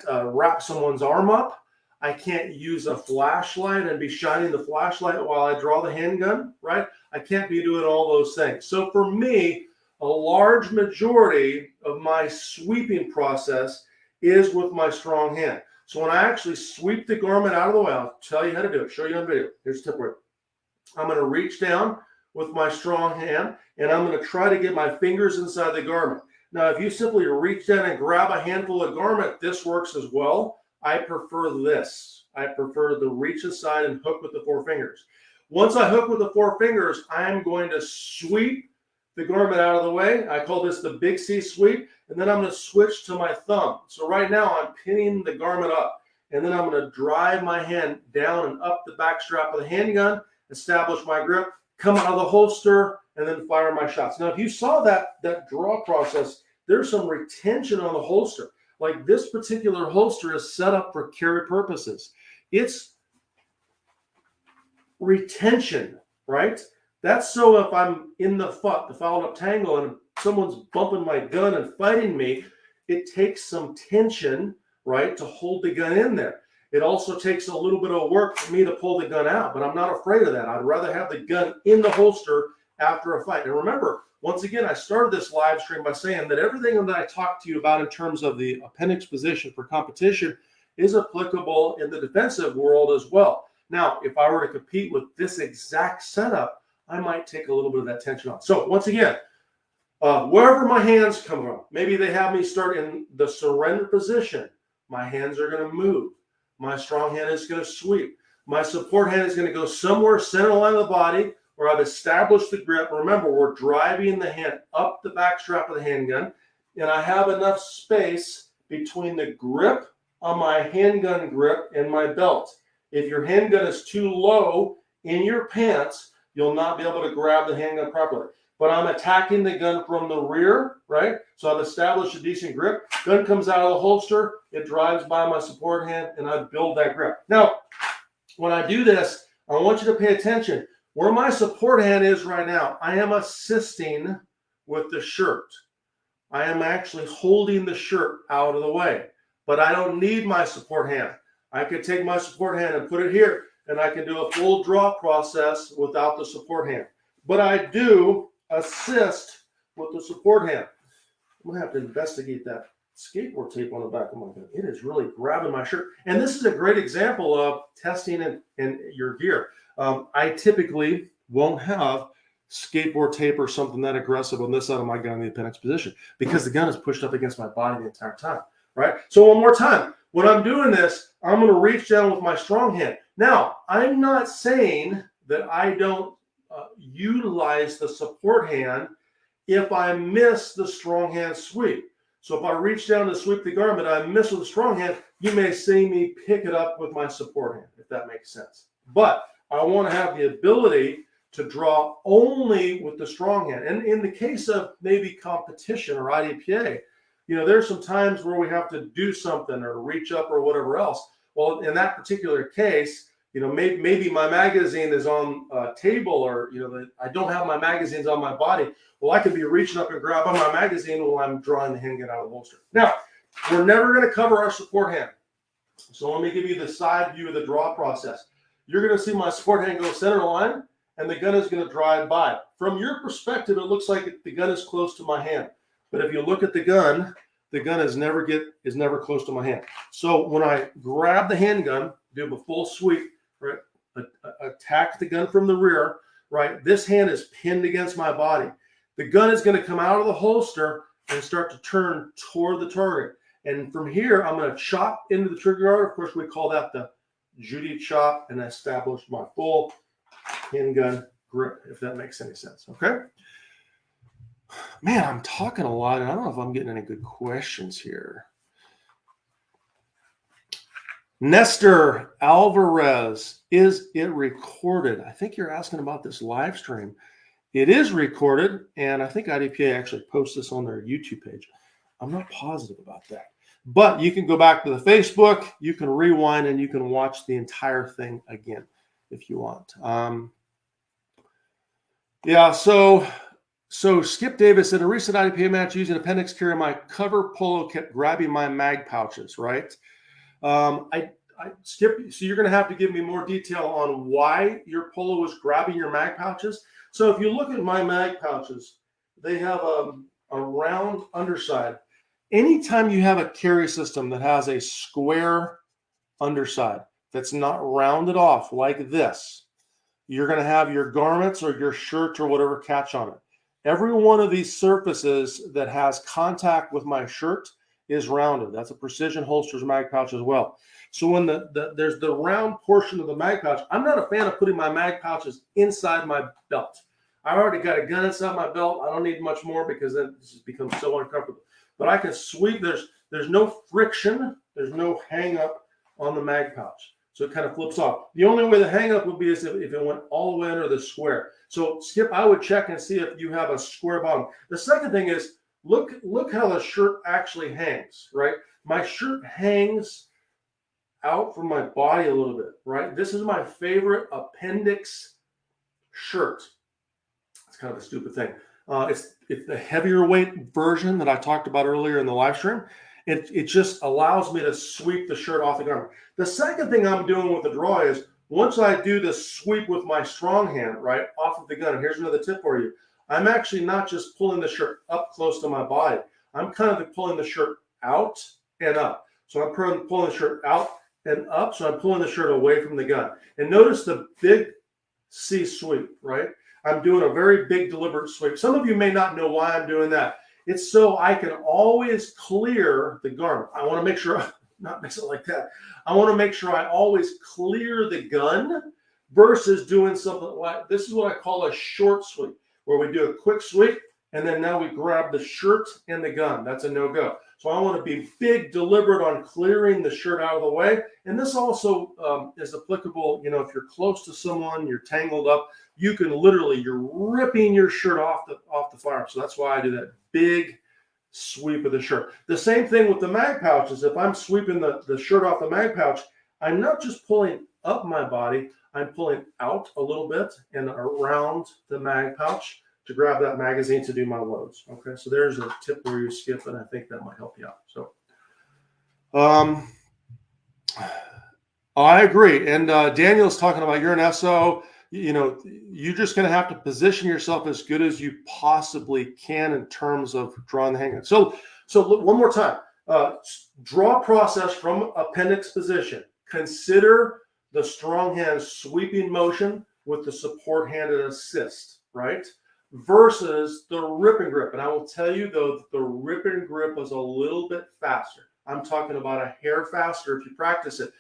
wrap someone's arm up. I can't use a flashlight and be shining the flashlight while I draw the handgun, right? I can't be doing all those things. So for me, a large majority of my sweeping process is with my strong hand. So when I actually sweep the garment out of the way, I'll tell you how to do it, show you on video. Here's the tip word. I'm going to reach down with my strong hand, and I'm going to try to get my fingers inside the garment. Now, if you simply reach down and grab a handful of garment, this works as well. I prefer this. I prefer the reach aside and hook with the four fingers. Once I hook with the four fingers, I'm going to sweep the garment out of the way. I call this the big C sweep, and then I'm going to switch to my thumb. So right now I'm pinning the garment up, and then I'm going to drive my hand down and up the back strap of the handgun, establish my grip, come out of the holster, and then fire my shots. Now, if you saw that draw process, there's some retention on the holster. Like this particular holster is set up for carry purposes. It's retention, right? That's so if I'm in the fouled up tangle, and someone's bumping my gun and fighting me, it takes some tension, right, to hold the gun in there. It also takes a little bit of work for me to pull the gun out, but I'm not afraid of that. I'd rather have the gun in the holster after a fight. And remember, once again, I started this live stream by saying that everything that I talked to you about in terms of the appendix position for competition is applicable in the defensive world as well. Now, if I were to compete with this exact setup, I might take a little bit of that tension off. So once again, wherever my hands come from, maybe they have me start in the surrender position, my hands are going to move. My strong hand is going to sweep. My support hand is going to go somewhere center line of the body where I've established the grip. Remember, we're driving the hand up the back strap of the handgun, and I have enough space between the grip on my handgun grip and my belt. If your handgun is too low in your pants, you'll not be able to grab the handgun properly. But I'm attacking the gun from the rear, right? So I've established a decent grip. Gun comes out of the holster, it drives by my support hand, and I build that grip. Now, when I do this, I want you to pay attention. Where my support hand is right now, I am assisting with the shirt. I am actually holding the shirt out of the way, but I don't need my support hand. I could take my support hand and put it here, and I can do a full draw process without the support hand. But I do assist with the support hand. I'm gonna have to investigate that skateboard tape on the back of my gun. It is really grabbing my shirt. And this is a great example of testing in your gear. I typically won't have skateboard tape or something that aggressive on this side of my gun in the appendix position because the gun is pushed up against my body the entire time, right? So one more time, when I'm doing this, I'm going to reach down with my strong hand. Now, I'm not saying that I don't utilize the support hand if I miss the strong hand sweep. So if I reach down to sweep the garment, I miss with the strong hand, you may see me pick it up with my support hand, if that makes sense. But I want to have the ability to draw only with the strong hand. And in the case of maybe competition or IDPA, you know, there's some times where we have to do something or reach up or whatever else. Well, in that particular case, you know, maybe my magazine is on a table, or, you know, I don't have my magazines on my body. Well, I could be reaching up and grabbing my magazine while I'm drawing the handgun out of the holster. Now, we're never going to cover our support hand. So let me give you the side view of the draw process. You're going to see my support hand go center line, and the gun is going to drive by. From your perspective, it looks like the gun is close to my hand. But if you look at the gun is never close to my hand. So when I grab the handgun, do a full sweep, right, attack the gun from the rear, right, this hand is pinned against my body. The gun is going to come out of the holster and start to turn toward the target. And from here, I'm going to chop into the trigger guard. Of course, we call that the Judy chop, and establish my full handgun grip, if that makes any sense. Okay. Man, I'm talking a lot, and I don't know if I'm getting any good questions here. Nestor Alvarez, is it recorded? I think you're asking about this live stream. It is recorded, and I think IDPA actually posts this on their YouTube page. I'm not positive about that. But you can go back to the Facebook, you can rewind, and you can watch the entire thing again if you want. Yeah, so Skip Davis, in a recent IDPA match using appendix carry, my cover polo kept grabbing my mag pouches, right? Skip, so you're going to have to give me more detail on why your polo was grabbing your mag pouches. So if you look at my mag pouches, they have a round underside. Anytime you have a carry system that has a square underside that's not rounded off like this, you're going to have your garments or your shirt or whatever catch on it. Every one of these surfaces that has contact with my shirt is rounded. That's a Precision Holsters mag pouch as well. So when there's the round portion of the mag pouch, I'm not a fan of putting my mag pouches inside my belt. I've already got a gun inside my belt. I don't need much more because then this just becomes so uncomfortable. But I can sweep. There's no friction. There's no hang up on the mag pouch. So it kind of flips off. The only way the hang up would be is if it went all the way under the square. So Skip, I would check and see if you have a square bottom. The second thing is look how the shirt actually hangs, right? My shirt hangs out from my body a little bit, right? This is my favorite appendix shirt. It's kind of a stupid thing. It's the heavier weight version that I talked about earlier in the live stream. It just allows me to sweep the shirt off the garment. The second thing I'm doing with the draw is once I do the sweep with my strong hand, right, off of the gun, and here's another tip for you. I'm actually not just pulling the shirt up close to my body. I'm kind of pulling the shirt out and up. So I'm pulling the shirt out and up. So I'm pulling the shirt away from the gun. And notice the big C sweep, right? I'm doing a very big deliberate sweep. Some of you may not know why I'm doing that. It's so I can always clear the garment. I want to make sure not mix it like that. I want to make sure I always clear the gun versus doing something like, this is what I call a short sweep, where we do a quick sweep, and then now we grab the shirt and the gun. That's a no-go. So I want to be big, deliberate on clearing the shirt out of the way. And this also is applicable, you know, if you're close to someone, you're tangled up, you can literally, you're ripping your shirt off the firearm. So that's why I do that big sweep of the shirt. The same thing with the mag pouches. If I'm sweeping the shirt off the mag pouch, I'm not just pulling up my body, I'm pulling out a little bit and around the mag pouch to grab that magazine to do my loads. Okay, so there's a tip where you skip, and I think that might help you out. So, I agree. And Daniel's talking about, you're an SO. You know, you're just going to have to position yourself as good as you possibly can in terms of drawing the handgun. So look, one more time. Draw process from appendix position. Consider the strong hand sweeping motion with the support hand and assist, right? Versus the rip and grip. And I will tell you, though, that the rip and grip is a little bit faster. I'm talking about a hair faster if you practice it.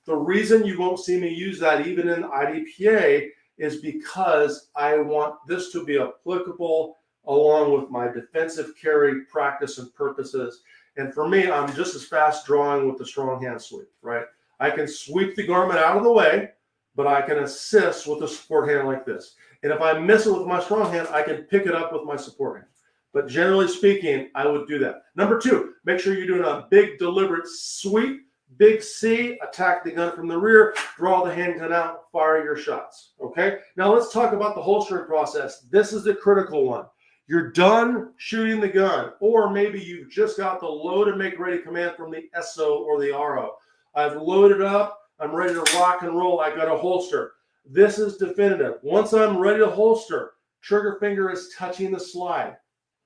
The reason you won't see me use that even in IDPA is because I want this to be applicable along with my defensive carry practice and purposes. And for me, I'm just as fast drawing with the strong hand sweep, right? I can sweep the garment out of the way, but I can assist with the support hand like this. And if I miss it with my strong hand, I can pick it up with my support hand. But generally speaking, I would do that. Number two, make sure you're doing a big deliberate sweep. Big C, attack the gun from the rear, draw the handgun out, fire your shots. Okay, now let's talk about the holstering process. This is the critical one. You're done shooting the gun, or maybe you've just got the load and make ready command from the SO or the RO. I've loaded up, I'm ready to rock and roll, I got a holster. This is definitive. Once I'm ready to holster, trigger finger is touching the slide.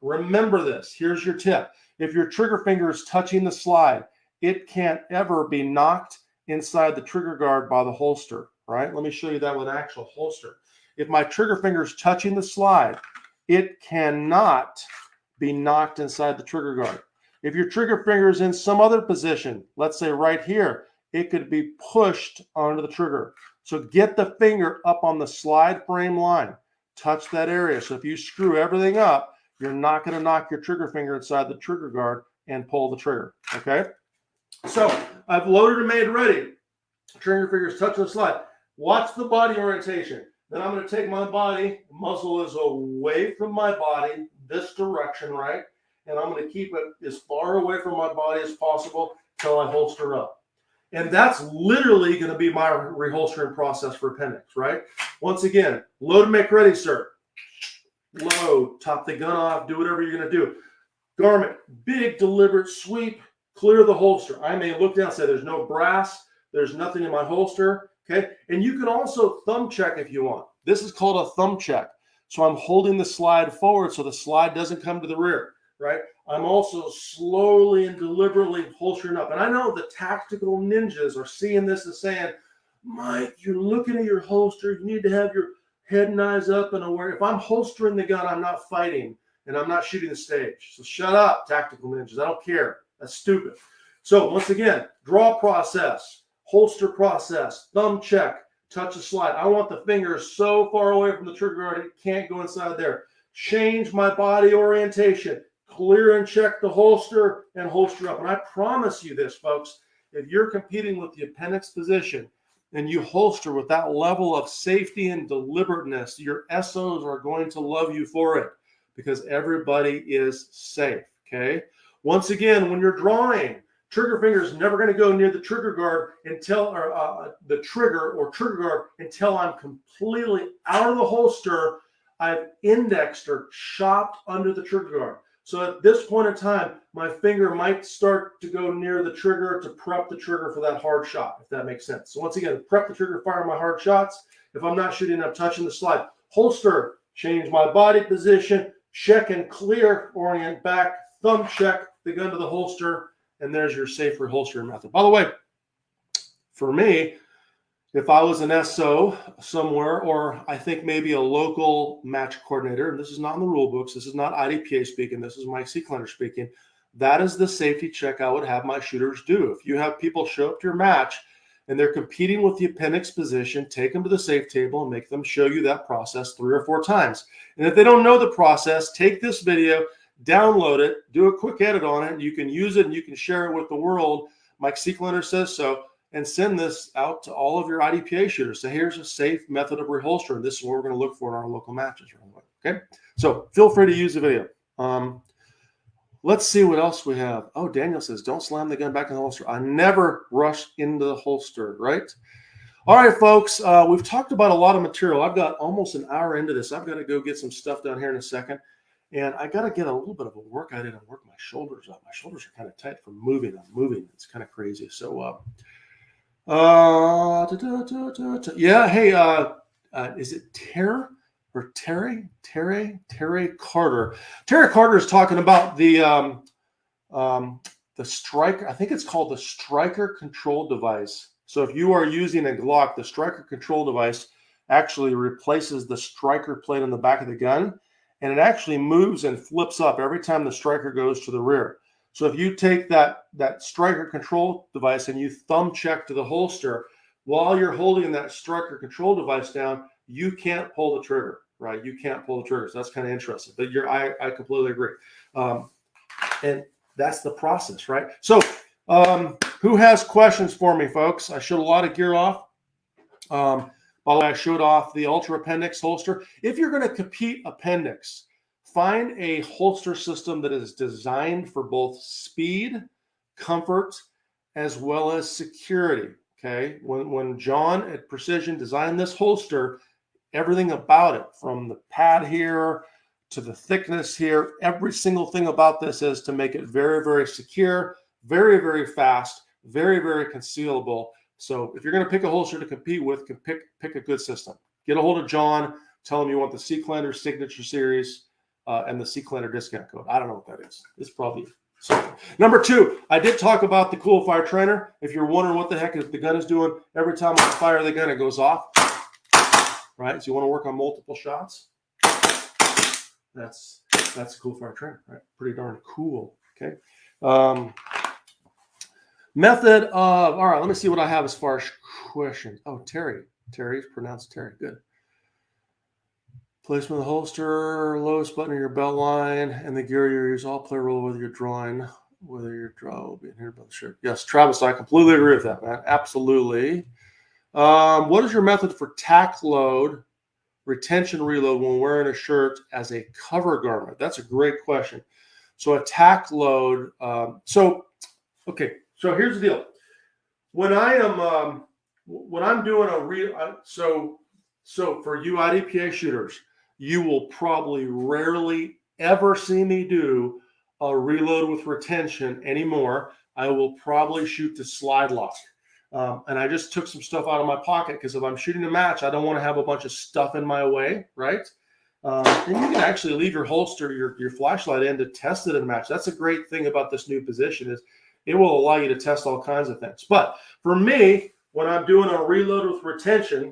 Remember this, here's your tip. If your trigger finger is touching the slide, it can't ever be knocked inside the trigger guard by the holster, right? Let me show you that with an actual holster. If my trigger finger is touching the slide, it cannot be knocked inside the trigger guard. If your trigger finger is in some other position, let's say right here, it could be pushed onto the trigger. So get the finger up on the slide frame line, touch that area. So if you screw everything up, you're not going to knock your trigger finger inside the trigger guard and pull the trigger, okay? So I've loaded and made ready. Trigger fingers touching the slide. Watch the body orientation. Then I'm going to take my body, muzzle is away from my body, this direction, right? And I'm going to keep it as far away from my body as possible until I holster up. And that's literally going to be my reholstering process for appendix, right? Once again, load and make ready, sir. Load, top the gun off, do whatever you're going to do. Garment, big deliberate sweep. Clear the holster. I may look down and say there's no brass, there's nothing in my holster, okay? And you can also thumb check if you want. This is called a thumb check. So I'm holding the slide forward so the slide doesn't come to the rear, right? I'm also slowly and deliberately holstering up. And I know the tactical ninjas are seeing this and saying, Mike, you're looking at your holster. You need to have your head and eyes up and aware. If I'm holstering the gun, I'm not fighting and I'm not shooting the stage. So shut up, tactical ninjas. I don't care. That's stupid. So once again, draw process, holster process, thumb check, touch the slide. I want the finger so far away from the trigger guard it can't go inside there. Change my body orientation, clear and check the holster and holster up. And I promise you this, folks, if you're competing with the appendix position and you holster with that level of safety and deliberateness, your SOs are going to love you for it because everybody is safe, okay? Once again, when you're drawing, trigger finger is never going to go near the trigger guard until the trigger or trigger guard until I'm completely out of the holster. I've indexed or chopped under the trigger guard. So at this point in time, my finger might start to go near the trigger to prep the trigger for that hard shot, if that makes sense. So once again, prep the trigger, fire my hard shots. If I'm not shooting, I'm touching the slide. Holster, change my body position, check and clear, orient back, thumb check the gun to the holster, and there's your safe reholstering method. By the way, for me, if I was an SO somewhere, or I think maybe a local match coordinator, and this is not in the rule books, this is not IDPA speaking, this is Mike Seeklander speaking, That is the safety check I would have my shooters do. If you have people show up to your match and they're competing with the appendix position, take them to the safe table and make them show you that process 3 or 4 times. And if they don't know the process, take this video, download it, do a quick edit on it, and you can use it and you can share it with the world. Mike Seeklander says so, and send this out to all of your IDPA shooters. So here's a safe method of reholstering. This is what we're going to look for in our local matches. Okay, so feel free to use the video. Let's see what else we have. Oh, Daniel says, don't slam the gun back in the holster. I never rush into the holster, right? All right, folks, we've talked about a lot of material. I've got almost an hour into this. I've got to go get some stuff down here in a second. And I got to get a little bit of a workout in and work my shoulders up. My shoulders are kind of tight from moving. I'm moving. It's kind of crazy. So, yeah, hey, is it Terry Carter? Terry Carter is talking about the striker. I think it's called the striker control device. So if you are using a Glock, the striker control device actually replaces the striker plate on the back of the gun, and it actually moves and flips up every time the striker goes to the rear. So if you take that striker control device and you thumb check to the holster while you're holding that striker control device down, you can't pull the trigger, right? You can't pull the trigger. So that's kind of interesting. But I completely agree. And that's the process, right? So who has questions for me, folks? I showed a lot of gear off. By the way, I showed off the Ultra Appendix holster. If you're going to compete Appendix, find a holster system that is designed for both speed, comfort, as well as security. Okay. When John at Precision designed this holster, everything about it, from the pad here to the thickness here, every single thing about this is to make it very, very secure, very, very fast, very, very concealable. So if you're going to pick a holster to compete with, pick a good system. Get a hold of John. Tell him you want the Seeklander Signature Series and the Seeklander discount code. I don't know what that is. It's probably something. Number 2, I did talk about the Coolfire trainer. If you're wondering what the heck the gun is doing, every time I fire the gun, it goes off. Right? So you want to work on multiple shots. That's a Coolfire trainer, right? Pretty darn cool. Okay. Method of, all right, let me see what I have as far as questions. Oh, Terry's pronounced Terry. Good. Placement of the holster, lowest button of your belt line, and the gear you use all play a role whether you're drawing, whether your draw will be inherited by the shirt. Yes, Travis, I completely agree with that, man. Absolutely. What is your method for tack load, retention reload when wearing a shirt as a cover garment? That's a great question. So a tack load. Okay. So here's the deal. When I'm doing so for you IDPA shooters, you will probably rarely ever see me do a reload with retention anymore. I will probably shoot the slide lock. And I just took some stuff out of my pocket because if I'm shooting a match, I don't want to have a bunch of stuff in my way, right? And you can actually leave your holster, your flashlight in to test it in a match. That's a great thing about this new position is it will allow you to test all kinds of things. But for me, when I'm doing a reload with retention,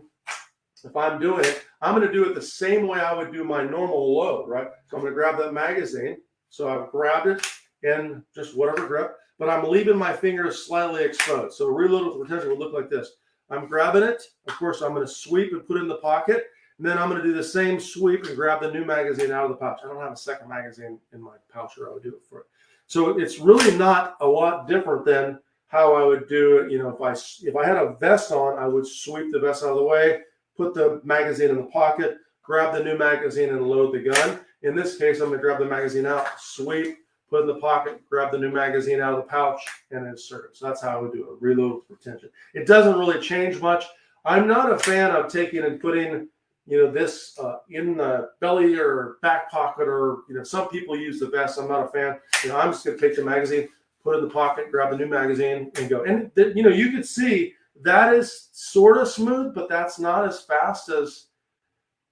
if I'm doing it, I'm going to do it the same way I would do my normal load, right? So I'm going to grab that magazine. So I've grabbed it in just whatever grip, but I'm leaving my fingers slightly exposed. So reload with retention would look like this. I'm grabbing it. Of course, I'm going to sweep and put it in the pocket. And then I'm going to do the same sweep and grab the new magazine out of the pouch. I don't have a second magazine in my pouch, or I would do it for it. So it's really not a lot different than how I would do it. You know, if I had a vest on, I would sweep the vest out of the way, put the magazine in the pocket, grab the new magazine, and load the gun. In this case, I'm going to grab the magazine out, sweep, put it in the pocket, grab the new magazine out of the pouch, and insert it. So that's how I would do it, reload with retention. It doesn't really change much. I'm not a fan of taking and putting, this in the belly or back pocket, or, some people use the vest. I'm not a fan. I'm just going to take the magazine, put it in the pocket, grab the new magazine, and go. And, you can see that is sort of smooth, but that's not as fast as,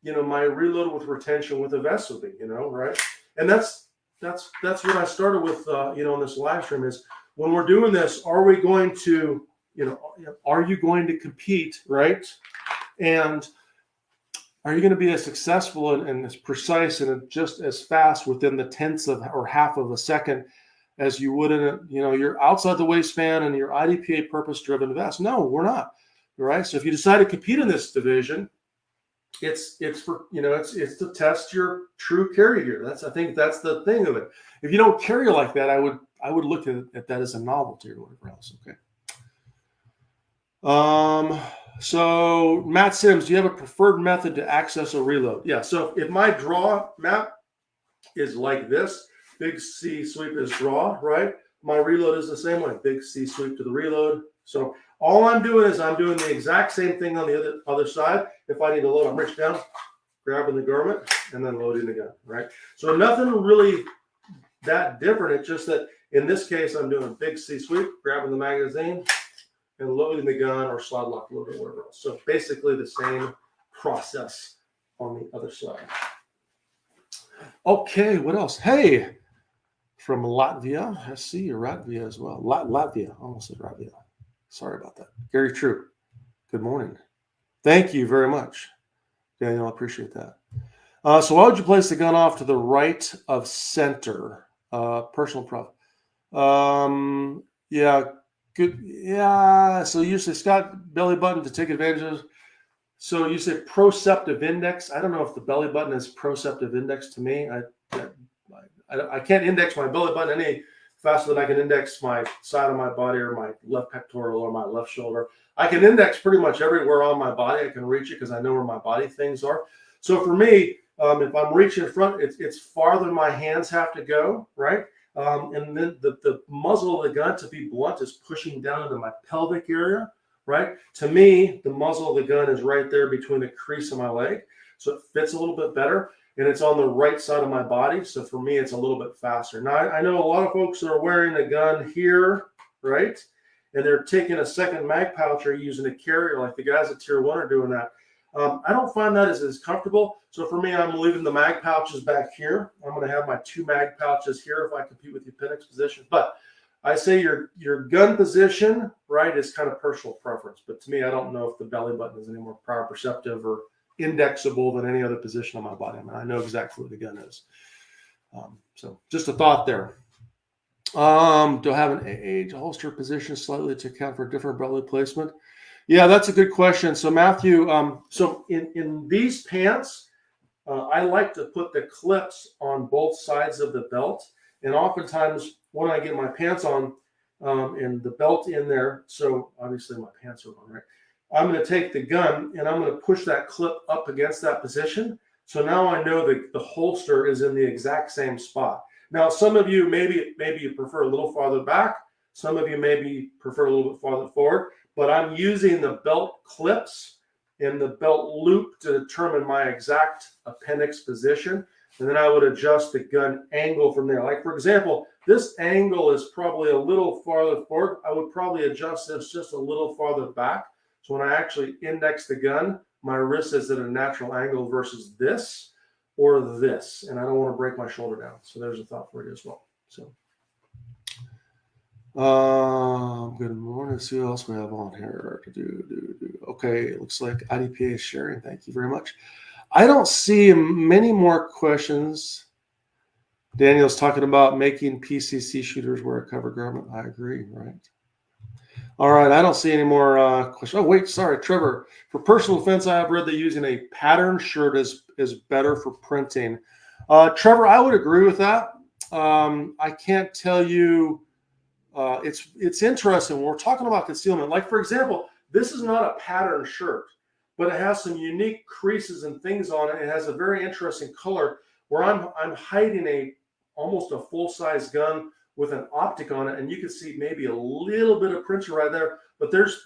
my reload with retention with a vest would be, right? And that's what I started with, in this live stream is when we're doing this, are we going to, are you going to compete, right? And are you going to be as successful and as precise and just as fast within the tenths of or half of a second as you would in a, you're outside the waistband and your IDPA purpose-driven vest. No, we're not. Right. So if you decide to compete in this division, it's for, it's to test your true carry gear. I think that's the thing of it. If you don't carry like that, I would look at that as a novelty or whatever else. Okay. So Matt Sims, do you have a preferred method to access a reload? Yeah. So if my draw map is like this, big C sweep is draw, right? My reload is the same way, big C sweep to the reload. So all I'm doing is I'm doing the exact same thing on the other side. If I need to load, I'm reaching down, grabbing the garment, and then loading the gun, right? So nothing really that different. It's just that in this case, I'm doing a big C sweep, grabbing the magazine, and loading the gun or slide lock load or whatever else. So basically the same process on the other side. Okay, what else? Hey, from Latvia. I see you're Latvia as well. Latvia, almost said Latvia. Sorry about that. Gary True, good morning. Thank you very much, Daniel. I appreciate that. So why would you place the gun off to the right of center? Personal prof. Yeah, good. Yeah. So you say Scott, belly button to take advantage of. So you say proceptive index. I don't know if the belly button is proceptive index to me. I can't index my belly button any faster than I can index my side of my body or my left pectoral or my left shoulder. I can index pretty much everywhere on my body. I can reach it because I know where my body things are. So for me, if I'm reaching in front, it's farther than my hands have to go, right? And then the muzzle of the gun, to be blunt, is pushing down into my pelvic area, right? To me, the muzzle of the gun is right there between the crease of my leg. So it fits a little bit better. And it's on the right side of my body. So for me, it's a little bit faster. Now, I know a lot of folks are wearing a gun here, right? And they're taking a second mag pouch or using a carrier, like the guys at Tier 1 are doing that. I don't find that as comfortable. So for me, I'm leaving the mag pouches back here. I'm going to have my 2 mag pouches here if I compete with the appendix position. But I say your gun position, right, is kind of personal preference. But to me, I don't know if the belly button is any more power perceptive or indexable than any other position on my body. I mean, I know exactly what the gun is. So just a thought there. Do I have an age holster position slightly to account for different belly placement? Yeah, that's a good question. So Matthew, so in these pants, I like to put the clips on both sides of the belt. And oftentimes when I get my pants on and the belt in there, so obviously my pants are on, right? I'm going to take the gun and I'm going to push that clip up against that position. So now I know that the holster is in the exact same spot. Now, some of you, maybe you prefer a little farther back. Some of you maybe prefer a little bit farther forward. But I'm using the belt clips and the belt loop to determine my exact appendix position. And then I would adjust the gun angle from there. Like, for example, this angle is probably a little farther forward. I would probably adjust this just a little farther back. So when I actually index the gun, my wrist is at a natural angle versus this or this. And I don't want to break my shoulder down. So there's a thought for you as well. So good morning. Let's see what else we have on here. Okay, it looks like IDPA is sharing. Thank you very much. I don't see many more questions. Daniel's talking about making PCC shooters wear a cover garment. I agree, right? All right, I don't see any more questions. Oh, wait, sorry, Trevor. For personal defense, I have read that using a pattern shirt is better for printing. Trevor, I would agree with that. I can't tell you. It's interesting when we're talking about concealment. Like, for example, this is not a pattern shirt, but it has some unique creases and things on it. It has a very interesting color where I'm hiding almost a full-size gun with an optic on it, and you can see maybe a little bit of printing right there, but there's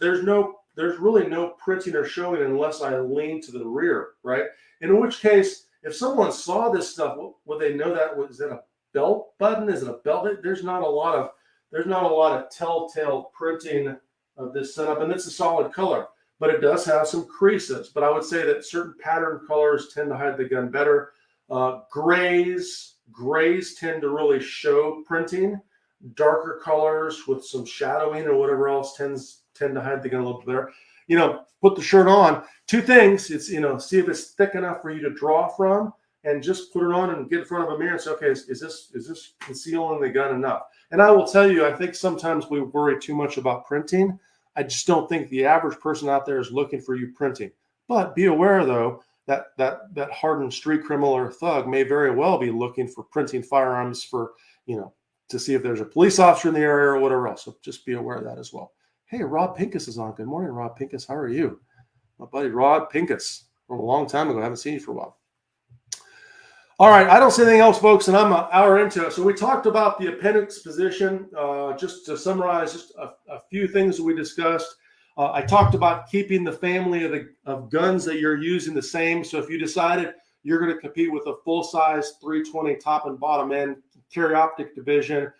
really no printing or showing unless I lean to the rear, right? In which case, if someone saw this stuff, would they know that was that a belt button? Is it a belt? There's not a lot of telltale printing of this setup, and it's a solid color, but it does have some creases. But I would say that certain pattern colors tend to hide the gun better. Grays tend to really show printing. Darker colors with some shadowing or whatever else tend to hide the gun a little bit better. Put the shirt on. 2 things. It's, see if it's thick enough for you to draw from, and just put it on and get in front of a mirror and say, okay, is this concealing the gun enough? And I will tell you, I think sometimes we worry too much about printing. I just don't think the average person out there is looking for you printing. But be aware, though, that hardened street criminal or thug may very well be looking for printing firearms for, to see if there's a police officer in the area or whatever else. So just be aware of that as well. Hey, Rob Pincus is on. Good morning, Rob Pincus. How are you? My buddy Rob Pincus from a long time ago. I haven't seen you for a while. All right, I don't see anything else, folks, and I'm an hour into it. So we talked about the appendix position. Just to summarize, just a few things that we discussed. I talked about keeping the family of guns that you're using the same. So if you decided you're going to compete with a full-size 320 top and bottom end carry optic division,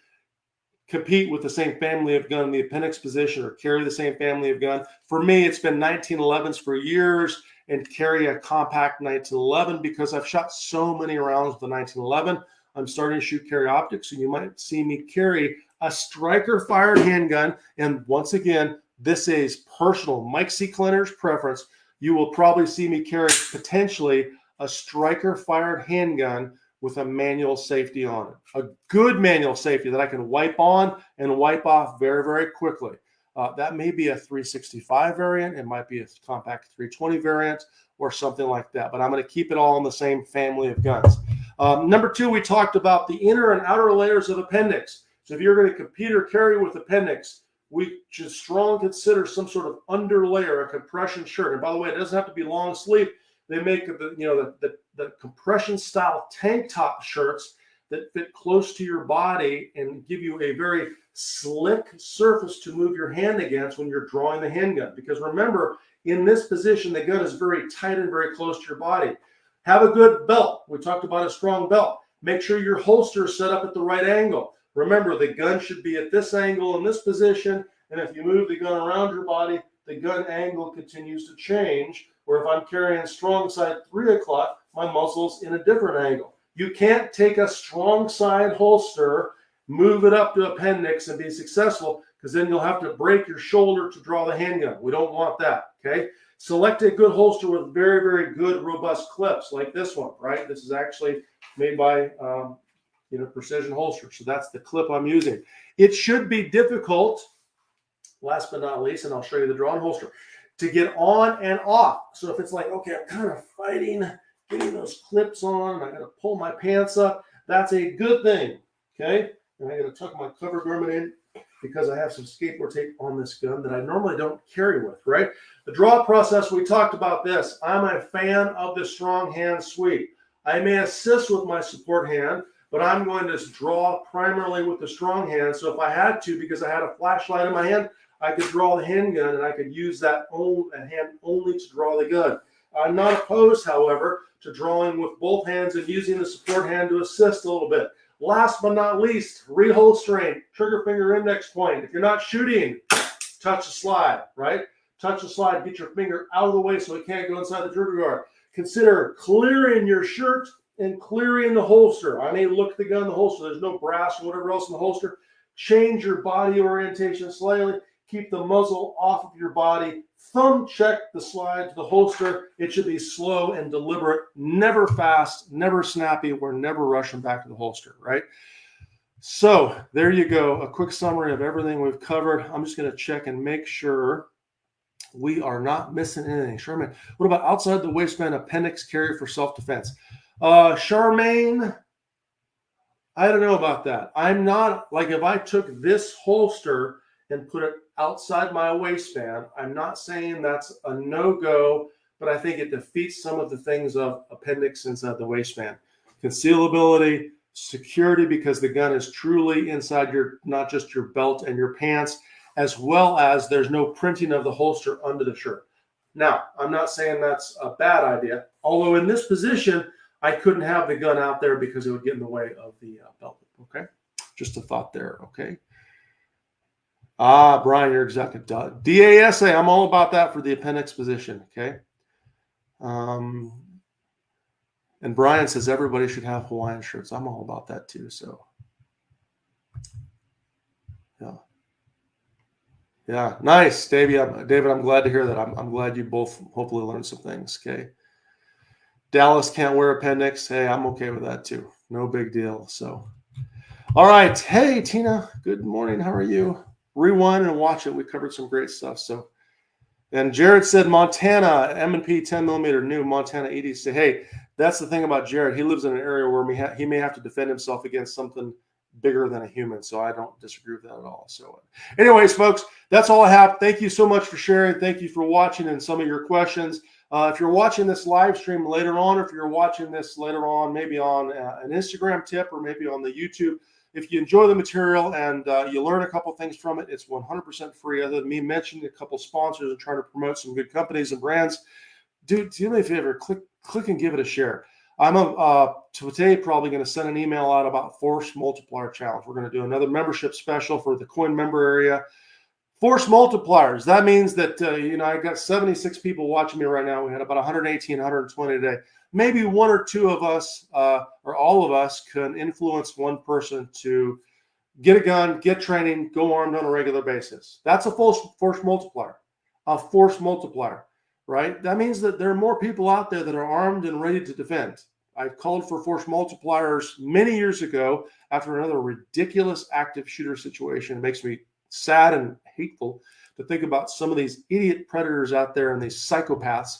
compete with the same family of gun in the appendix position or carry the same family of gun. For me, it's been 1911s for years and carry a compact 1911 because I've shot so many rounds with the 1911. I'm starting to shoot carry optics, so you might see me carry a striker-fired handgun. And once again, this is personal. Mike Seeklander's preference. You will probably see me carry potentially a striker-fired handgun with a manual safety on it. A good manual safety that I can wipe on and wipe off very, very quickly. That may be a 365 variant. It might be a compact 320 variant or something like that. But I'm going to keep it all in the same family of guns. Number two, we talked about the inner and outer layers of appendix. So if you're going to compete or carry with appendix, we should strongly consider some sort of underlayer, a compression shirt. And by the way, it doesn't have to be long sleeve. They make the compression style tank top shirts that fit close to your body and give you a very slick surface to move your hand against when you're drawing the handgun. Because remember, in this position, the gun is very tight and very close to your body. Have a good belt. We talked about a strong belt. Make sure your holster is set up at the right angle. Remember, the gun should be at this angle in this position, and if you move the gun around your body, the gun angle continues to change. Or if I'm carrying strong side 3 o'clock, my muzzle's in a different angle. You can't take a strong side holster, move it up to appendix and be successful, because then you'll have to break your shoulder to draw the handgun. We don't want that, okay? Select a good holster with very, very good, robust clips like this one, right? This is actually made by Precision Holster. So that's the clip I'm using. It should be difficult, last but not least, and I'll show you the drawn holster, to get on and off. So if it's like, okay, I'm kind of fighting getting those clips on, I got to pull my pants up, that's a good thing, okay? And I got to tuck my cover garment in because I have some skateboard tape on this gun that I normally don't carry with, right? The draw process, we talked about this. I'm a fan of the strong hand sweep. I may assist with my support hand, but I'm going to draw primarily with the strong hand. So if I had to, because I had a flashlight in my hand, I could draw the handgun and I could use that hand only to draw the gun. I'm not opposed, however, to drawing with both hands and using the support hand to assist a little bit. Last but not least, reholstering, trigger finger index point. If you're not shooting, touch the slide, right? Touch the slide, get your finger out of the way so it can't go inside the trigger guard. Consider clearing your shirt and clearing the holster. I may look at the gun in the holster. There's no brass or whatever else in the holster. Change your body orientation slightly. Keep the muzzle off of your body. Thumb check the slide to the holster. It should be slow and deliberate, never fast, never snappy. We're never rushing back to the holster, right? So there you go. A quick summary of everything we've covered. I'm just going to check and make sure we are not missing anything. Charmaine, what about outside the waistband appendix carry for self-defense? Charmaine, I don't know about that. I'm not, like, if I took this holster and put it outside my waistband, I'm not saying that's a no-go, but I think it defeats some of the things of appendix inside the waistband. Concealability, security, because the gun is truly inside your, not just your belt and your pants, as well as there's no printing of the holster under the shirt. Now, I'm not saying that's a bad idea, although in this position, I couldn't have the gun out there because it would get in the way of the belt, okay? Just a thought there, okay? Brian, you're exactly done. DASA, I'm all about that for the appendix position, okay? And Brian says everybody should have Hawaiian shirts. I'm all about that too, so. Yeah. Yeah, nice, David. David, I'm glad to hear that. I'm glad you both hopefully learned some things, okay? Dallas can't wear appendix. Hey, I'm okay with that too. No big deal, so. All right. Hey, Tina. Good morning. How are you? Rewind and watch it. We covered some great stuff. So, and Jared said Montana M&P 10 millimeter new Montana 80. Say, hey, that's the thing about Jared. He lives in an area where he may have to defend himself against something bigger than a human. So I don't disagree with that at all. So, anyways, folks, that's all I have. Thank you so much for sharing. Thank you for watching and some of your questions. If you're watching this live stream later on, or if you're watching this later on, maybe on an Instagram tip or maybe on the YouTube, if you enjoy the material and you learn a couple things from it, it's 100% free. Other than me mentioning a couple sponsors and trying to promote some good companies and brands, do me a favor, click and give it a share. I'm today probably going to send an email out about Force Multiplier Challenge. We're going to do another membership special for the coin member area. Force multipliers. That means that, I got 76 people watching me right now. We had about 118, 120 today. Maybe one or two of us or all of us can influence one person to get a gun, get training, go armed on a regular basis. That's a force multiplier, right? That means that there are more people out there that are armed and ready to defend. I called for force multipliers many years ago after another ridiculous active shooter situation. It makes me sad and hateful to think about some of these idiot predators out there and these psychopaths.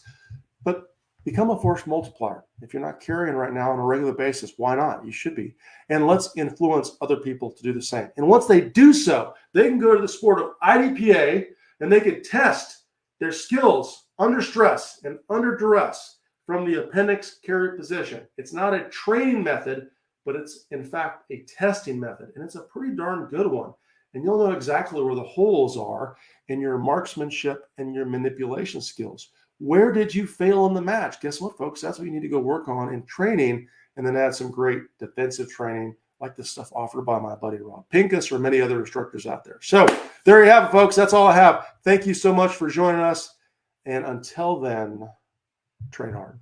But become a force multiplier. If you're not carrying right now on a regular basis, why not? You should be. And let's influence other people to do the same. And once they do so, they can go to the sport of IDPA and they can test their skills under stress and under duress from the appendix carry position. It's not a training method, but it's in fact a testing method. And it's a pretty darn good one. And you'll know exactly where the holes are in your marksmanship and your manipulation skills. Where did you fail in the match? Guess what, folks? That's what you need to go work on in training, and then add some great defensive training like the stuff offered by my buddy Rob Pincus or many other instructors out there. So there you have it, folks. That's all I have. Thank you so much for joining us. And until then, train hard.